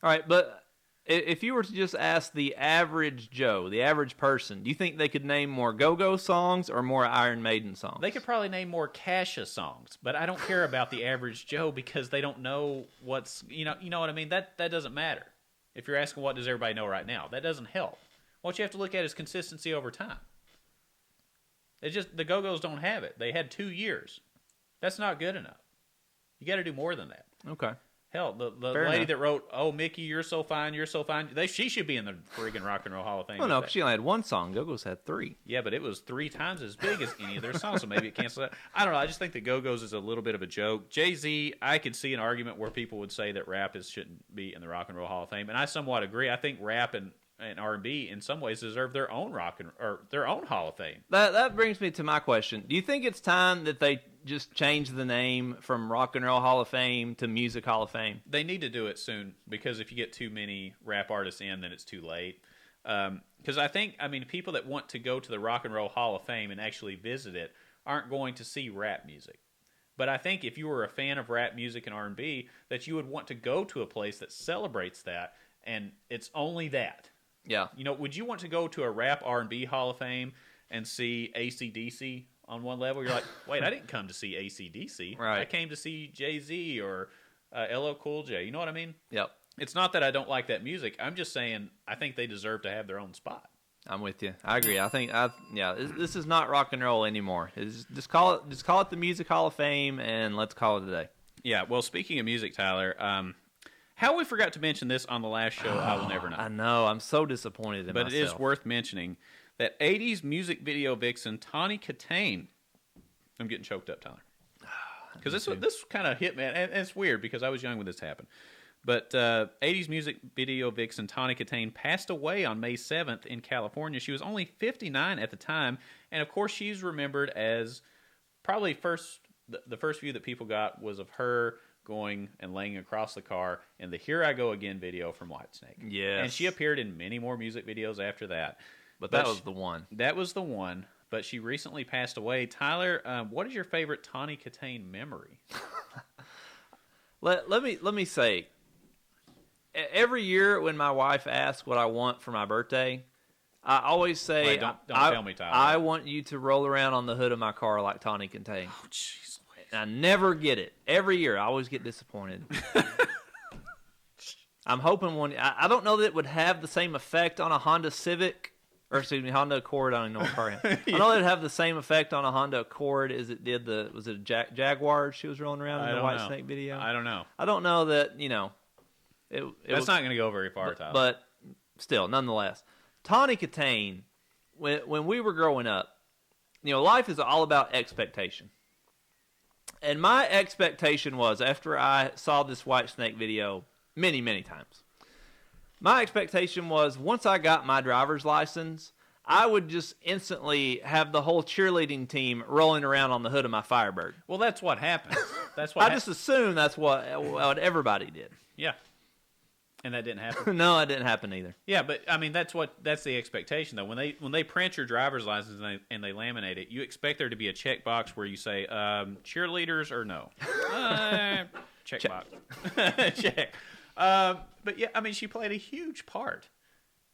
All right, but if you were to just ask the average Joe, the average person, do you think they could name more Go-Go songs or more Iron Maiden songs? They could probably name more Cassia songs, but I don't care about the average Joe because they don't know what's, you know what I mean? That doesn't matter. If you're asking what does everybody know right now, that doesn't help. What you have to look at is consistency over time. It's just the Go-Go's don't have it. They had 2 years. That's not good enough. You got to do more than that. Okay. Hell, the lady that wrote "Oh Mickey, You're So Fine, You're So Fine," she should be in the friggin' Rock and Roll Hall of Fame. Well, no, she only had 1 song. Go-Go's had 3. Yeah, but it was 3 times as big as any of their songs, so maybe it canceled out. I don't know. I just think the Go-Go's is a little bit of a joke. Jay-Z, I could see an argument where people would say that rap shouldn't be in the Rock and Roll Hall of Fame, and I somewhat agree. I think rap and R&B in some ways deserve their own their own Hall of Fame. That brings me to my question. Do you think it's time that they just change the name from Rock and Roll Hall of Fame to Music Hall of Fame? They need to do it soon because if you get too many rap artists in, then it's too late. Because people that want to go to the Rock and Roll Hall of Fame and actually visit it aren't going to see rap music. But I think if you were a fan of rap music and R&B, that you would want to go to a place that celebrates that, and it's only that. Yeah. Would you want to go to a rap R&B Hall of Fame and see AC/DC on one level? You're like, wait, I didn't come to see AC/DC. Right. I came to see Jay-Z or LL Cool J. You know what I mean? Yep. It's not that I don't like that music. I'm just saying I think they deserve to have their own spot. I'm with you. I agree. This is not rock and roll anymore. Just call it the Music Hall of Fame, and let's call it a day. Yeah. Well, speaking of music, Tyler, how we forgot to mention this on the last show, I will never know. I know. I'm so disappointed in myself. But it is worth mentioning that 80s music video vixen TyTy I'm getting choked up, Tyler. Because this kind of hit me, and it's weird because I was young when this happened. But 80s music video vixen TyTy passed away on May 7th in California. She was only 59 at the time, and of course she's remembered as probably the first view that people got was of her going and laying across the car in the Here I Go Again video from Whitesnake. Yes. And she appeared in many more music videos after that. But that was the one. That was the one. But she recently passed away. Tyler, what is your favorite TyTy memory? Let me say, every year when my wife asks what I want for my birthday, I always say, Wait, don't tell me, Tyler. I want you to roll around on the hood of my car like TyTy. Oh, jeez. I never get it. Every year, I always get disappointed. I'm hoping I don't know that it would have the same effect on a Honda Civic, or excuse me, Honda Accord. I don't even know what car I have. I know it'd have the same effect on a Honda Accord as it did was it a Jaguar she was rolling around in the Whitesnake video? I don't know. I don't know that, That's not going to go very far, Tyler. But still, nonetheless, TyTy, when we were growing up, life is all about expectation. And my expectation was, after I saw this Whitesnake video many, many times, my expectation was once I got my driver's license, I would just instantly have the whole cheerleading team rolling around on the hood of my Firebird. Well, that's what happens. That's what I just assumed that's what everybody did. Yeah. And that didn't happen. No, it didn't happen either. Yeah, but I mean that's the expectation though. When they print your driver's license and they laminate it, you expect there to be a checkbox where you say cheerleaders or no. Checkbox. Check. But yeah, I mean she played a huge part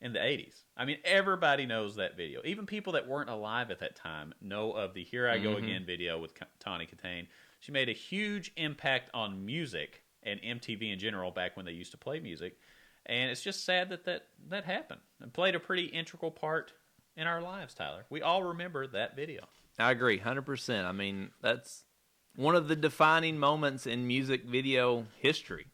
in the 80s. I mean everybody knows that video. Even people that weren't alive at that time know of the Here I Go Again video with TyTy. She made a huge impact on music and MTV in general back when they used to play music. And it's just sad that happened and played a pretty integral part in our lives, Tyler. We all remember that video. I agree, 100%. I mean, that's one of the defining moments in music video history,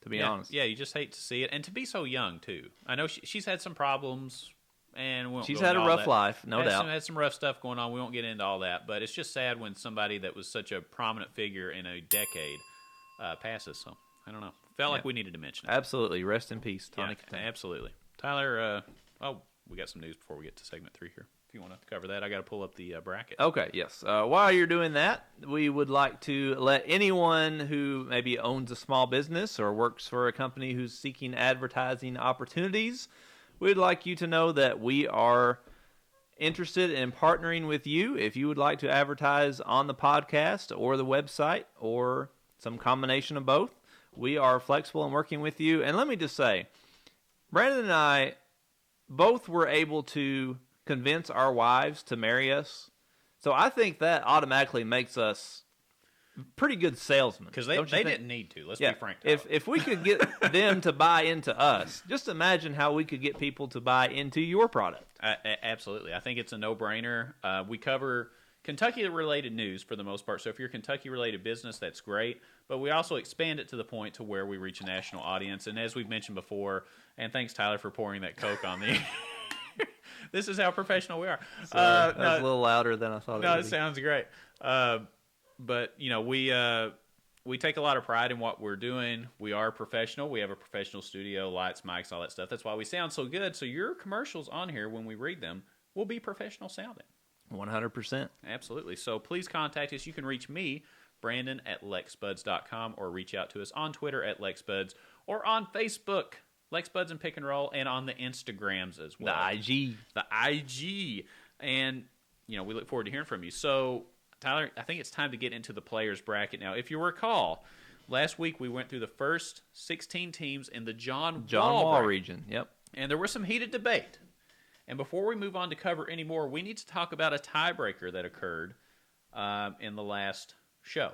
to be honest. Yeah, you just hate to see it. And to be so young, too. I know she's had some problems, and she's had a rough life, no doubt. Had some rough stuff going on. We won't get into all that. But it's just sad when somebody that was such a prominent figure in a decade passes. So I don't know. Felt like we needed to mention it. Absolutely. Rest in peace, TyTy. Absolutely. Tyler, we got some news before we get to segment 3 here. If you want to cover that, I got to pull up the bracket. Okay, yes. While you're doing that, we would like to let anyone who maybe owns a small business or works for a company who's seeking advertising opportunities, we'd like you to know that we are interested in partnering with you. If you would like to advertise on the podcast or the website or some combination of both, we are flexible in working with you. And let me just say, Brandon and I both were able to convince our wives to marry us. So I think that automatically makes us pretty good salesmen. Because they didn't need to. Let's be frank. If we could get them to buy into us, just imagine how we could get people to buy into your product. Absolutely. I think it's a no-brainer. We cover Kentucky-related news for the most part. So if you're a Kentucky-related business, that's great. But we also expand it to the point to where we reach a national audience. And as we've mentioned before, and thanks, Tyler, for pouring that Coke on me. This is how professional we are. That was a little louder than I thought it would be. No, it sounds great. But, we take a lot of pride in what we're doing. We are professional. We have a professional studio, lights, mics, all that stuff. That's why we sound so good. So your commercials on here, when we read them, will be professional sounding. 100%. Absolutely. So please contact us. You can reach me, Brandon, at lexbuds.com, or reach out to us on Twitter at lexbuds, or on Facebook, LexBuds and Pick and Roll, and on the Instagrams as well. The IG. And, we look forward to hearing from you. So, Tyler, I think it's time to get into the players bracket now. If you recall, last week we went through the first 16 teams in the John Wall region. Yep. And there was some heated debate. And before we move on to cover any more, we need to talk about a tiebreaker that occurred in the last show.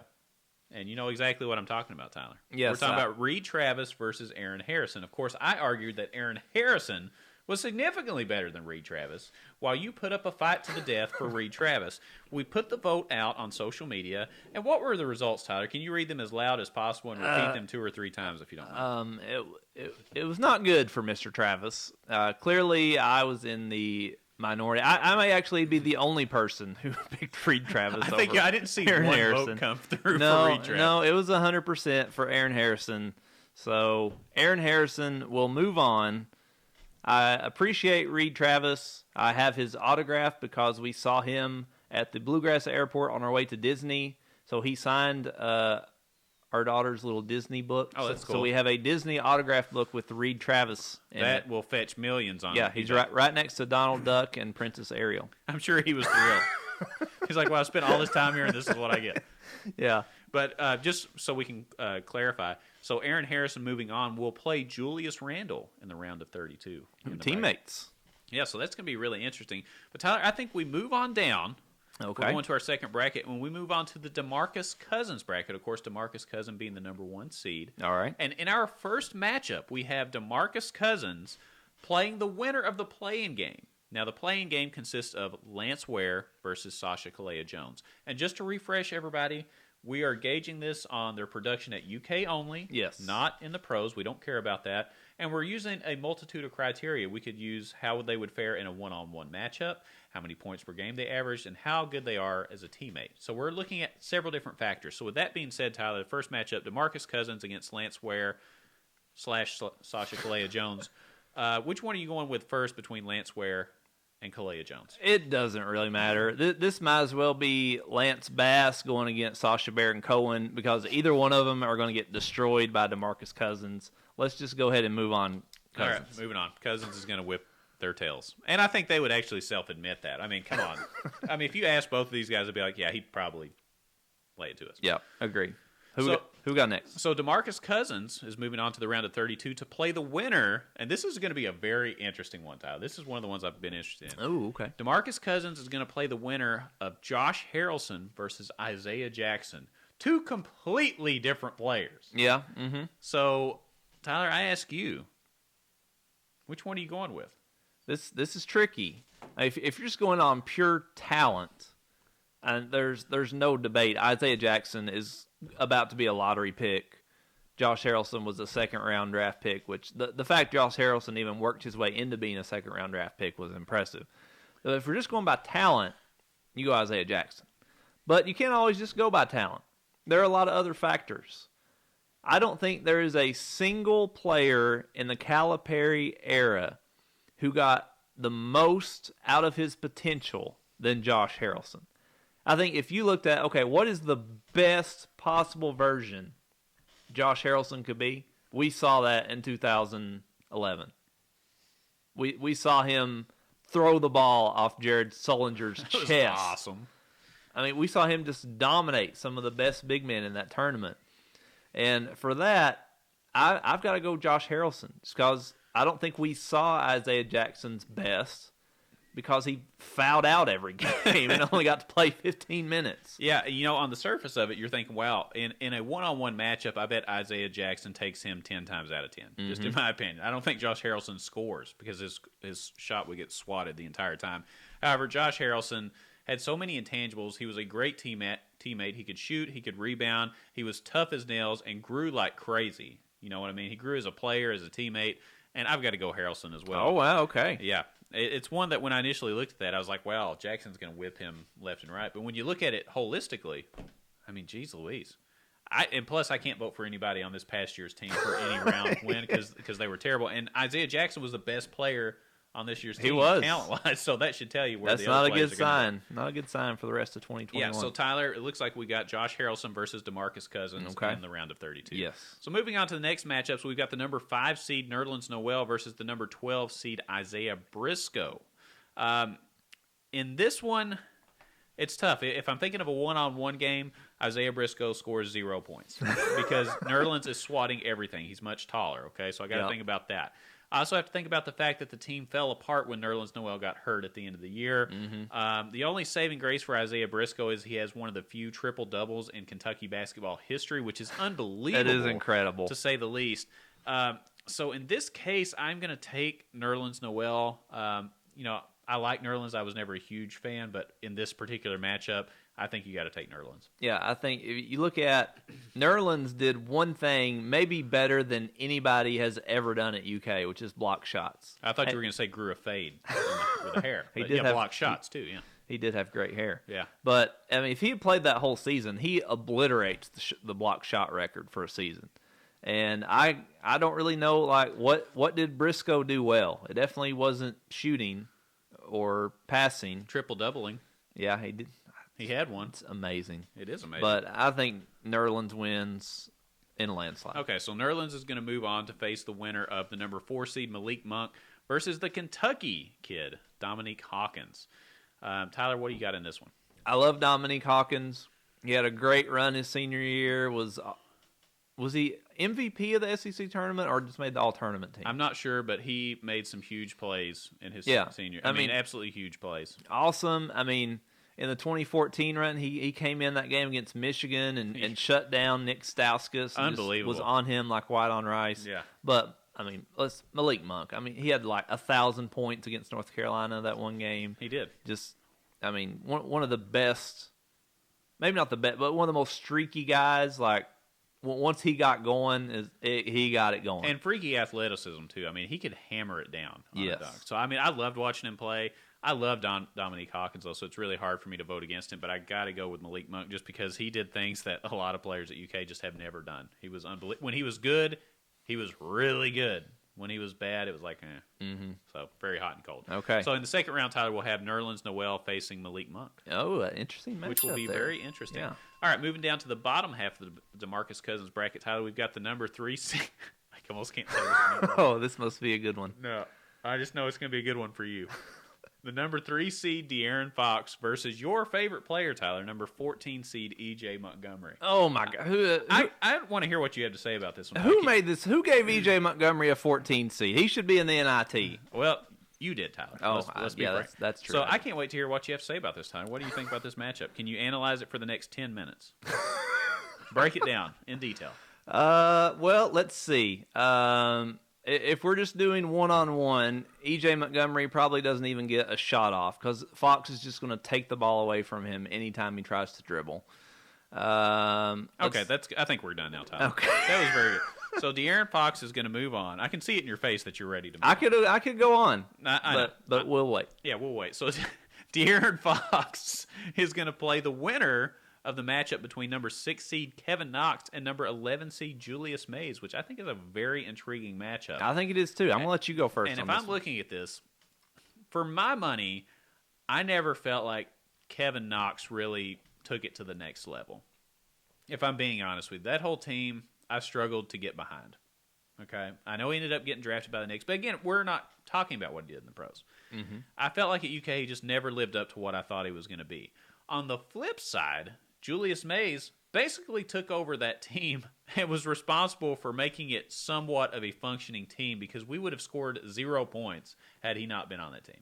And you know exactly what I'm talking about, Tyler. Yes, We're talking about Reed Travis versus Aaron Harrison. Of course, I argued that Aaron Harrison was significantly better than Reed Travis, while you put up a fight to the death for Reed Travis. We put the vote out on social media, and what were the results, Tyler? Can you read them as loud as possible and repeat them 2 or 3 times if you don't mind? It was not good for Mr. Travis. Clearly, I was in the minority. I may actually be the only person who picked Reed Travis. I didn't see Aaron one Harrison. vote come through No, for Reed Travis. no, it was 100% for Aaron Harrison. So Aaron Harrison will move on. I appreciate Reed Travis. I have his autograph because we saw him at the Bluegrass Airport on our way to Disney. So he signed our daughter's little Disney book. Oh, that's cool. So we have a Disney autograph book with Reed Travis in That it. will fetch millions on Yeah, it. he's right next to Donald Duck and Princess Ariel. I'm sure he was thrilled. He's like, well, I spent all this time here, and this is what I get. Yeah. But just so we can clarify, so Aaron Harrison moving on will play Julius Randle in the round of 32. Teammates. Yeah, so that's going to be really interesting. But Tyler, I think we move on down. Okay. We're going to our second bracket. When we move on to the DeMarcus Cousins bracket, of course, DeMarcus Cousins being the number 1 seed. All right. And in our first matchup, we have DeMarcus Cousins playing the winner of the play-in game. Now, the play-in game consists of Lance Ware versus Sasha Kalea-Jones. And just to refresh everybody, we are gauging this on their production at UK only. Yes. Not in the pros. We don't care about that. And we're using a multitude of criteria. We could use how they would fare in a one-on-one matchup, how many points per game they averaged, and how good they are as a teammate. So we're looking at several different factors. So with that being said, Tyler, the first matchup, DeMarcus Cousins against Lance Ware / Sasha Kalea-Jones. Which one are you going with first between Lance Ware and Kalea-Jones? It doesn't really matter. This might as well be Lance Bass going against Sasha Baron Cohen because either one of them are going to get destroyed by DeMarcus Cousins. Let's just go ahead and move on. All right, moving on. Cousins is going to whip their tails. And I think they would actually self-admit that. I mean, come on. I mean, if you ask both of these guys, they'd be like, yeah, he'd probably lay it to us. Yeah, agree. Who got next? So DeMarcus Cousins is moving on to the round of 32 to play the winner, and this is going to be a very interesting one, Tyler. This is one of the ones I've been interested in. Oh, okay. DeMarcus Cousins is going to play the winner of Josh Harrelson versus Isaiah Jackson. 2 completely different players. Yeah. Mm-hmm. So, Tyler, I ask you, which one are you going with? This is tricky. If you're just going on pure talent, and there's no debate, Isaiah Jackson is about to be a lottery pick. Josh Harrelson was a second-round draft pick, which the fact Josh Harrelson even worked his way into being a second-round draft pick was impressive. So if we're just going by talent, you go Isaiah Jackson. But you can't always just go by talent. There are a lot of other factors. I don't think there is a single player in the Calipari era who got the most out of his potential than Josh Harrelson. I think if you looked at, okay, what is the best possible version Josh Harrelson could be? We saw that in 2011. We saw him throw the ball off Jared Sullinger's chest. That was awesome. I mean, we saw him just dominate some of the best big men in that tournament. And for that, I've got to go Josh Harrelson just because I don't think we saw Isaiah Jackson's best because he fouled out every game and only got to play 15 minutes. Yeah, you know, on the surface of it, you're thinking, wow, in a one-on-one matchup, I bet Isaiah Jackson takes him 10 times out of 10, just in my opinion. I don't think Josh Harrelson scores because his shot would get swatted the entire time. However, Josh Harrelson had so many intangibles. He was a great teammate. He could shoot. He could rebound. He was tough as nails and grew like crazy. You know what I mean? He grew as a player, as a teammate, and I've got to go Harrelson as well. Oh, wow, okay. Yeah. It's one that when I initially looked at that, I was like, wow, Jackson's going to whip him left and right. But when you look at it holistically, I mean, geez Louise. And plus, I can't vote for anybody on this past year's team for any round win because they were terrible. And Isaiah Jackson was the best player on this year's team, talent-wise, so that should tell you where the other players are going to be. Not a good sign for the rest of 2021. Yeah, so Tyler, it looks like we got Josh Harrelson versus DeMarcus Cousins in the round of 32. Yes. So moving on to the next matchup, so we've got the number 5 seed Nerlens Noel versus the number 12 seed Isaiah Briscoe. In this one, it's tough. If I'm thinking of a one-on-one game, Isaiah Briscoe scores 0 points because Nerlens is swatting everything. He's much taller, okay? So I got to think about that. I also have to think about the fact that the team fell apart when Nerlens Noel got hurt at the end of the year. The only saving grace for Isaiah Briscoe is he has one of the few triple-doubles in Kentucky basketball history, which is unbelievable. That is incredible. To say the least. So in this case, I'm going to take Nerlens Noel. I like Nerlens. I was never a huge fan, but in this particular matchup, I think you got to take Nerlens. Yeah, I think if you look at Nerlens did one thing maybe better than anybody has ever done at UK, which is block shots. I thought you were going to say grew a fade with the hair. He But did have block shots too. Yeah, he did have great hair. Yeah. But I mean, if he had played that whole season, he obliterates the block shot record for a season. And I don't really know like what did Briscoe do well. It definitely wasn't shooting or passing. triple doubling. Yeah, he did. He had one. It's amazing. It is amazing. But I think Nerlens wins in a landslide. Okay, so Nerlens is going to move on to face the winner of the number 4 seed Malik Monk versus the Kentucky kid Dominique Hawkins. Tyler, what do you got in this one? I love Dominique Hawkins. He had a great run his senior year. Was he MVP of the SEC tournament or just made the all-tournament team? I'm not sure, but he made some huge plays in his senior. I mean, absolutely huge plays. Awesome. I mean, in the 2014 run, he came in that game against Michigan and shut down Nick Stauskas. Unbelievable. Was on him like white on rice. Yeah. But, I mean, Malik Monk. I mean, he had like 1,000 points against North Carolina that one game. He did. Just, I mean, one of the best, maybe not the best, but one of the most streaky guys. Like, once he got going, he got it going. And freaky athleticism, too. I mean, he could hammer it down on yes. a dunk. So, I mean, I loved watching him play. I love Dominique Hawkins, though, so it's really hard for me to vote against him, but I got to go with Malik Monk just because he did things that a lot of players at UK just have never done. He was unbelievable. When he was good, he was really good. When he was bad, it was like, eh. Mm-hmm. So, very hot and cold. Okay. So, in the second round, Tyler, we'll have Nerlens Noel facing Malik Monk. Oh, interesting matchup. Which will be there. very interesting. Yeah. All right, moving down to the bottom half of the DeMarcus Cousins bracket, Tyler, we've got the number 3 seed. I almost can't say this number. Oh, this must be a good one. No, I just know it's going to be a good one for you. The number 3 seed De'Aaron Fox versus your favorite player, Tyler, number 14 seed E.J. Montgomery. Oh my God! I want to hear what you have to say about this one. Who made this? Who gave E.J. Montgomery a 14 seed? He should be in the NIT. Well, you did, Tyler. Oh, let's be yeah, frank. that's true. So I can't wait to hear what you have to say about this, Tyler. What do you think about this matchup? Can you analyze it for the next 10 minutes? Break it down in detail. Well, let's see. If we're just doing one-on-one, E.J. Montgomery probably doesn't even get a shot off because Fox is just going to take the ball away from him anytime he tries to dribble. Okay, I think we're done now, Tyler. Okay. That was very good. So De'Aaron Fox is going to move on. I can see it in your face that you're ready to move I could go on, I but we'll wait. Yeah, we'll wait. So De'Aaron Fox is going to play the winner of the matchup between number 6 seed Kevin Knox and number 11 seed Julius Mays, which I think is a very intriguing matchup. I think it is too. I'm going to let you go first. And if I'm looking at this, for my money, I never felt like Kevin Knox really took it to the next level. If I'm being honest with you, that whole team, I struggled to get behind. Okay? I know he ended up getting drafted by the Knicks, but again, we're not talking about what he did in the pros. Mm-hmm. I felt like at UK he just never lived up to what I thought he was going to be. On the flip side, Julius Mays basically took over that team and was responsible for making it somewhat of a functioning team because we would have scored 0 points had he not been on that team.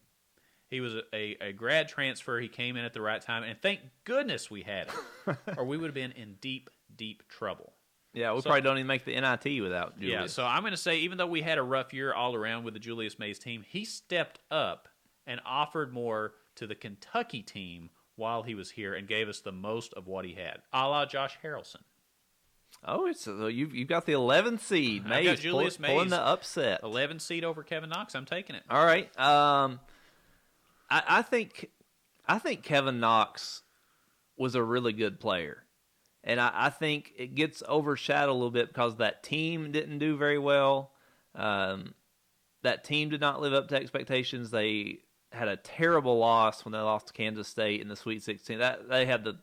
He was a grad transfer. He came in at the right time, and thank goodness we had him, or we would have been in deep, deep trouble. Yeah, we probably don't even make the NIT without Julius. Yeah, so I'm going to say even though we had a rough year all around with the Julius Mays team, he stepped up and offered more to the Kentucky team while he was here and gave us the most of what he had, a la Josh Harrelson. Oh, so you've got the 11th seed. I've got Julius Mays pulling the upset. 11 seed over Kevin Knox. I'm taking it. All right. I think Kevin Knox was a really good player, and I think it gets overshadowed a little bit because that team didn't do very well. That team did not live up to expectations. They had a terrible loss when they lost to Kansas State in the Sweet 16. That they had the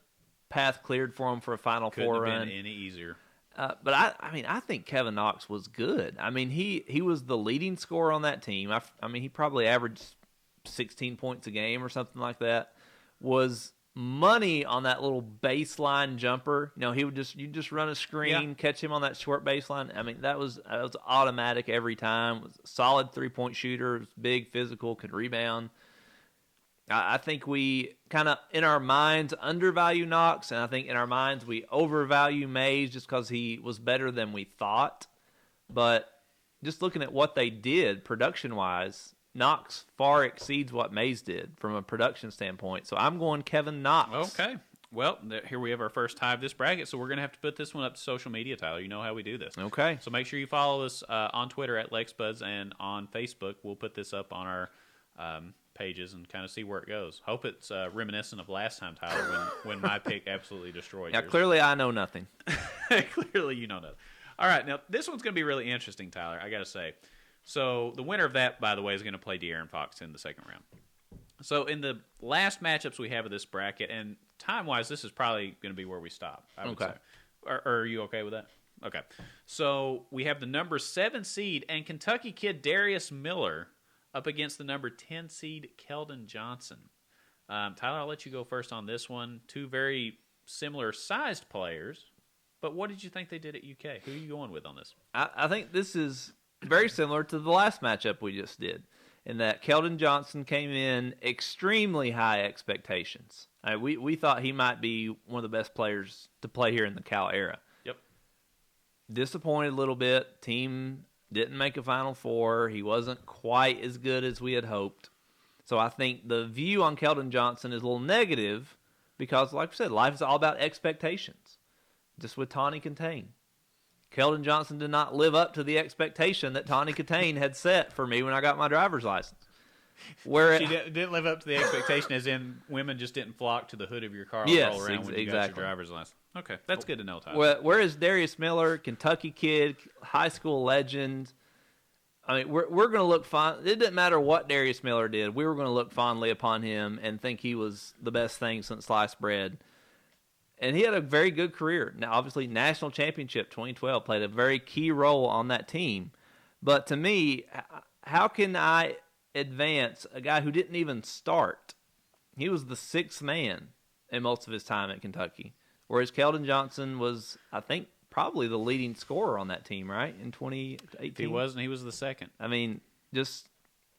path cleared for them for a Final Four run. Couldn't have been any easier. But I think Kevin Knox was good. I mean, he was the leading scorer on that team. I mean, he probably averaged 16 points a game or something like that. Was money on that little baseline jumper. You just run a screen, catch him on that short baseline. I mean, that was automatic every time. It was a solid 3-point shooter. It was big, physical, could rebound. I think we kind of, in our minds, undervalue Knox, and I think in our minds we overvalue Mays just because he was better than we thought. But just looking at what they did production-wise, Knox far exceeds what Mays did from a production standpoint. So I'm going Kevin Knox. Okay. Well, here we have our first tie of this bracket, so we're going to have to put this one up to social media, Tyler. You know how we do this. Okay. So make sure you follow us on Twitter at LexBuds and on Facebook. We'll put this up on our pages and kind of see where it goes. Hope it's reminiscent of last time, Tyler, when my pick absolutely destroyed yours. Clearly I know nothing. Clearly you know nothing. All right, now this one's going to be really interesting, Tyler, I got to say. So the winner of that, by the way, is going to play De'Aaron Fox in the second round. So in the last matchups we have of this bracket, and time-wise, this is probably going to be where we stop, I would say. Are you okay with that? Okay. So we have the number 7 seed and Kentucky kid Darius Miller up against the number 10 seed Keldon Johnson. Tyler, I'll let you go first on this one. Two very similar-sized players, but what did you think they did at UK? Who are you going with on this? I think this is very similar to the last matchup we just did, in that Keldon Johnson came in extremely high expectations. We thought he might be one of the best players to play here in the Cal era. Yep. Disappointed a little bit. Team didn't make a Final Four. He wasn't quite as good as we had hoped. So I think the view on Keldon Johnson is a little negative because, like I said, life is all about expectations. Just with Tawny Kitaen. Keldon Johnson did not live up to the expectation that Tawny Kitaen had set for me when I got my driver's license. She didn't live up to the expectation, as in women just didn't flock to the hood of your car and roll around when you got your driver's license. Okay, that's good to know, Tyler. Whereas Darius Miller, Kentucky kid, high school legend, I mean, we're going to look fine. It didn't matter what Darius Miller did. We were going to look fondly upon him and think he was the best thing since sliced bread. And he had a very good career. Now, obviously, National Championship 2012 played a very key role on that team. But to me, how can I advance a guy who didn't even start? He was the sixth man in most of his time at Kentucky. Whereas Keldon Johnson was, I think, probably the leading scorer on that team, right, in 2018? He wasn't. He was the second. I mean, just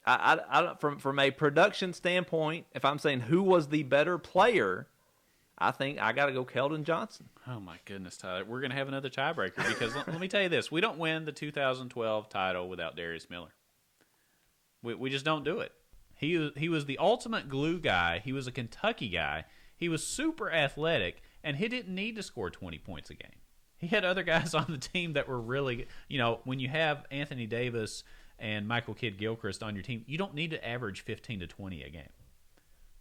I don't, from a production standpoint, if I'm saying who was the better player, I think I got to go Keldon Johnson. Oh, my goodness, Tyler. We're going to have another tiebreaker because let me tell you this. We don't win the 2012 title without Darius Miller. We just don't do it. He was the ultimate glue guy. He was a Kentucky guy. He was super athletic, and he didn't need to score 20 points a game. He had other guys on the team that were really, when you have Anthony Davis and Michael Kidd-Gilchrist on your team, you don't need to average 15 to 20 a game.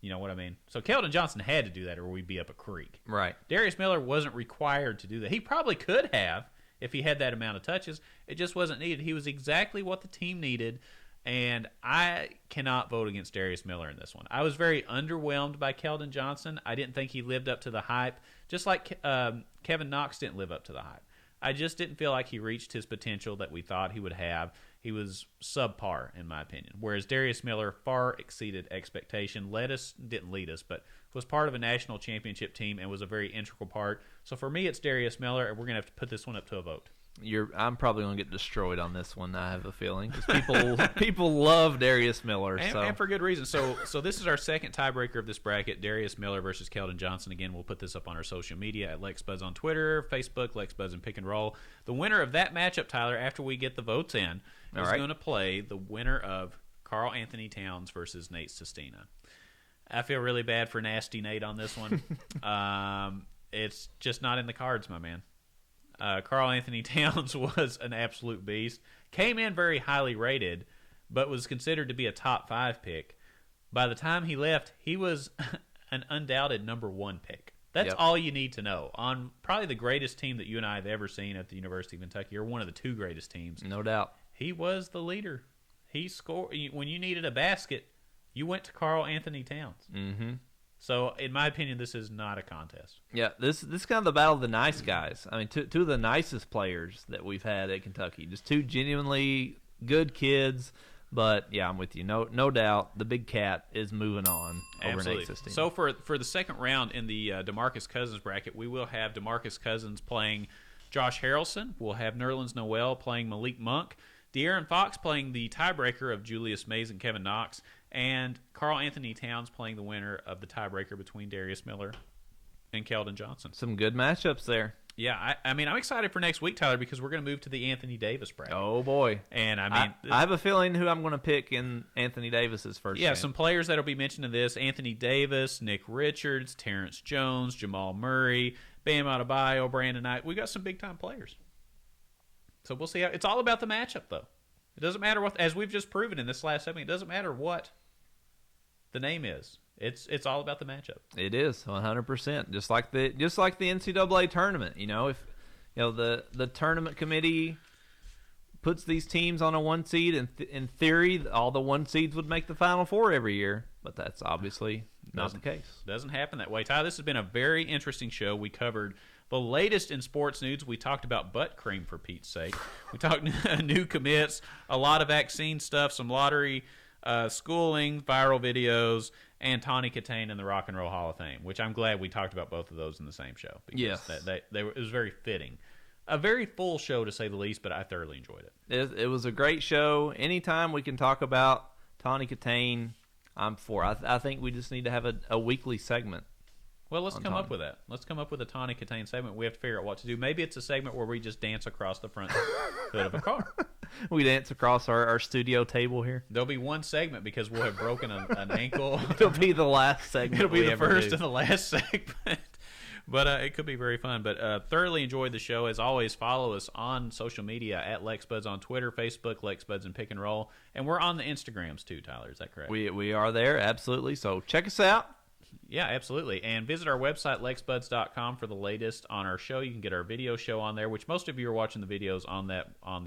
You know what I mean? So Keldon Johnson had to do that or we'd be up a creek. Right. Darius Miller wasn't required to do that. He probably could have if he had that amount of touches. It just wasn't needed. He was exactly what the team needed, and I cannot vote against Darius Miller in this one. I was very underwhelmed by Keldon Johnson. I didn't think he lived up to the hype, just like Kevin Knox didn't live up to the hype. I just didn't feel like he reached his potential that we thought he would have. He was subpar, in my opinion. Whereas Darius Miller far exceeded expectation, didn't lead us, but was part of a national championship team and was a very integral part. So for me, it's Darius Miller, and we're going to have to put this one up to a vote. I'm probably going to get destroyed on this one, I have a feeling. Because people love Darius Miller. And for good reason. So this is our second tiebreaker of this bracket, Darius Miller versus Keldon Johnson. Again, we'll put this up on our social media at LexBuds on Twitter, Facebook, LexBuds and Pick and Roll. The winner of that matchup, Tyler, after we get the votes in, is going to play the winner of Karl Anthony Towns versus Nate Sestina. I feel really bad for Nasty Nate on this one. It's just not in the cards, my man. Karl Anthony Towns was an absolute beast. Came in very highly rated, but was considered to be a top 5 pick. By the time he left, he was an undoubted number 1 pick. That's all you need to know. On probably the greatest team that you and I have ever seen at the University of Kentucky, or one of the 2 greatest teams. No doubt. He was the leader. He scored. When you needed a basket, you went to Karl Anthony Towns. Mm-hmm. So, in my opinion, this is not a contest. Yeah, this is kind of the battle of the nice guys. I mean, two of the nicest players that we've had at Kentucky. Just 2 genuinely good kids, But yeah, I'm with you. No doubt, the big cat is moving on over Absolutely. in A16. So for the second round in the DeMarcus Cousins bracket, we will have DeMarcus Cousins playing Josh Harrelson. We'll have Nerlens Noel playing Malik Monk. De'Aaron Fox playing the tiebreaker of Julius Mays and Kevin Knox. And Karl Anthony Towns playing the winner of the tiebreaker between Darius Miller and Keldon Johnson. Some good matchups there. Yeah, I mean, I'm excited for next week, Tyler, because we're going to move to the Anthony Davis bracket. Oh, boy. And, I mean... I have a feeling who I'm going to pick in Anthony Davis's first game. Some players that will be mentioned in this: Anthony Davis, Nick Richards, Terrence Jones, Jamal Murray, Bam Adebayo, Brandon Knight. We got some big-time players. So we'll see how... It's all about the matchup, though. It doesn't matter what... As we've just proven in this last segment, it doesn't matter what the name is. It's all about the matchup. It is 100%. Just like the NCAA tournament. If the tournament committee puts these teams on a one seed, and in theory, all the one seeds would make the Final Four every year. But that's obviously not the case. Doesn't happen that way. Ty, this has been a very interesting show. We covered the latest in sports news. We talked about butt cream, for Pete's sake. We talked new commits, a lot of vaccine stuff, some lottery schooling, viral videos, and Tawny Katane in the Rock and Roll Hall of Fame, which I'm glad we talked about both of those in the same show. Yes. It was very fitting. A very full show, to say the least, but I thoroughly enjoyed it. It was a great show. Anytime we can talk about Tawny Katane, I'm for. I think we just need to have a weekly segment. Well, let's come up with that. Let's come up with a Tawny Katane segment. We have to figure out what to do. Maybe it's a segment where we just dance across the front hood of a car. We dance across our studio table here. There'll be one segment because we'll have broken an ankle. It'll be the last segment. It'll be the first and the last segment. But it could be very fun. But thoroughly enjoyed the show. As always, follow us on social media at LexBuds on Twitter, Facebook, LexBuds and Pick and Roll. And we're on the Instagrams too, Tyler. Is that correct? We are there, absolutely. So check us out. Yeah, absolutely. And visit our website, lexbuds.com, for the latest on our show. You can get our video show on there, which most of you are watching the videos on the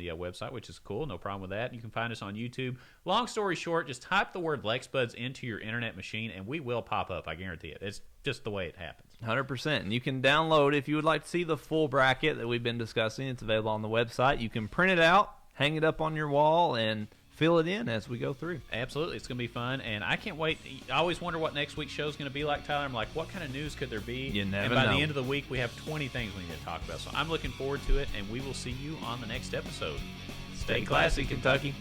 website, which is cool. No problem with that. You can find us on YouTube. Long story short, just type the word LexBuds into your internet machine, and we will pop up. I guarantee it. It's just the way it happens. 100%. And you can download, if you would like to see the full bracket that we've been discussing, it's available on the website. You can print it out, hang it up on your wall, and fill it in as we go through. Absolutely. It's going to be fun, and I can't wait. I always wonder what next week's show is going to be like, Tyler. I'm like, what kind of news could there be? You never And by know. the end of the week, we have 20 things we need to talk about. So I'm looking forward to it, and we will see you on the next episode. Stay classy, Kentucky.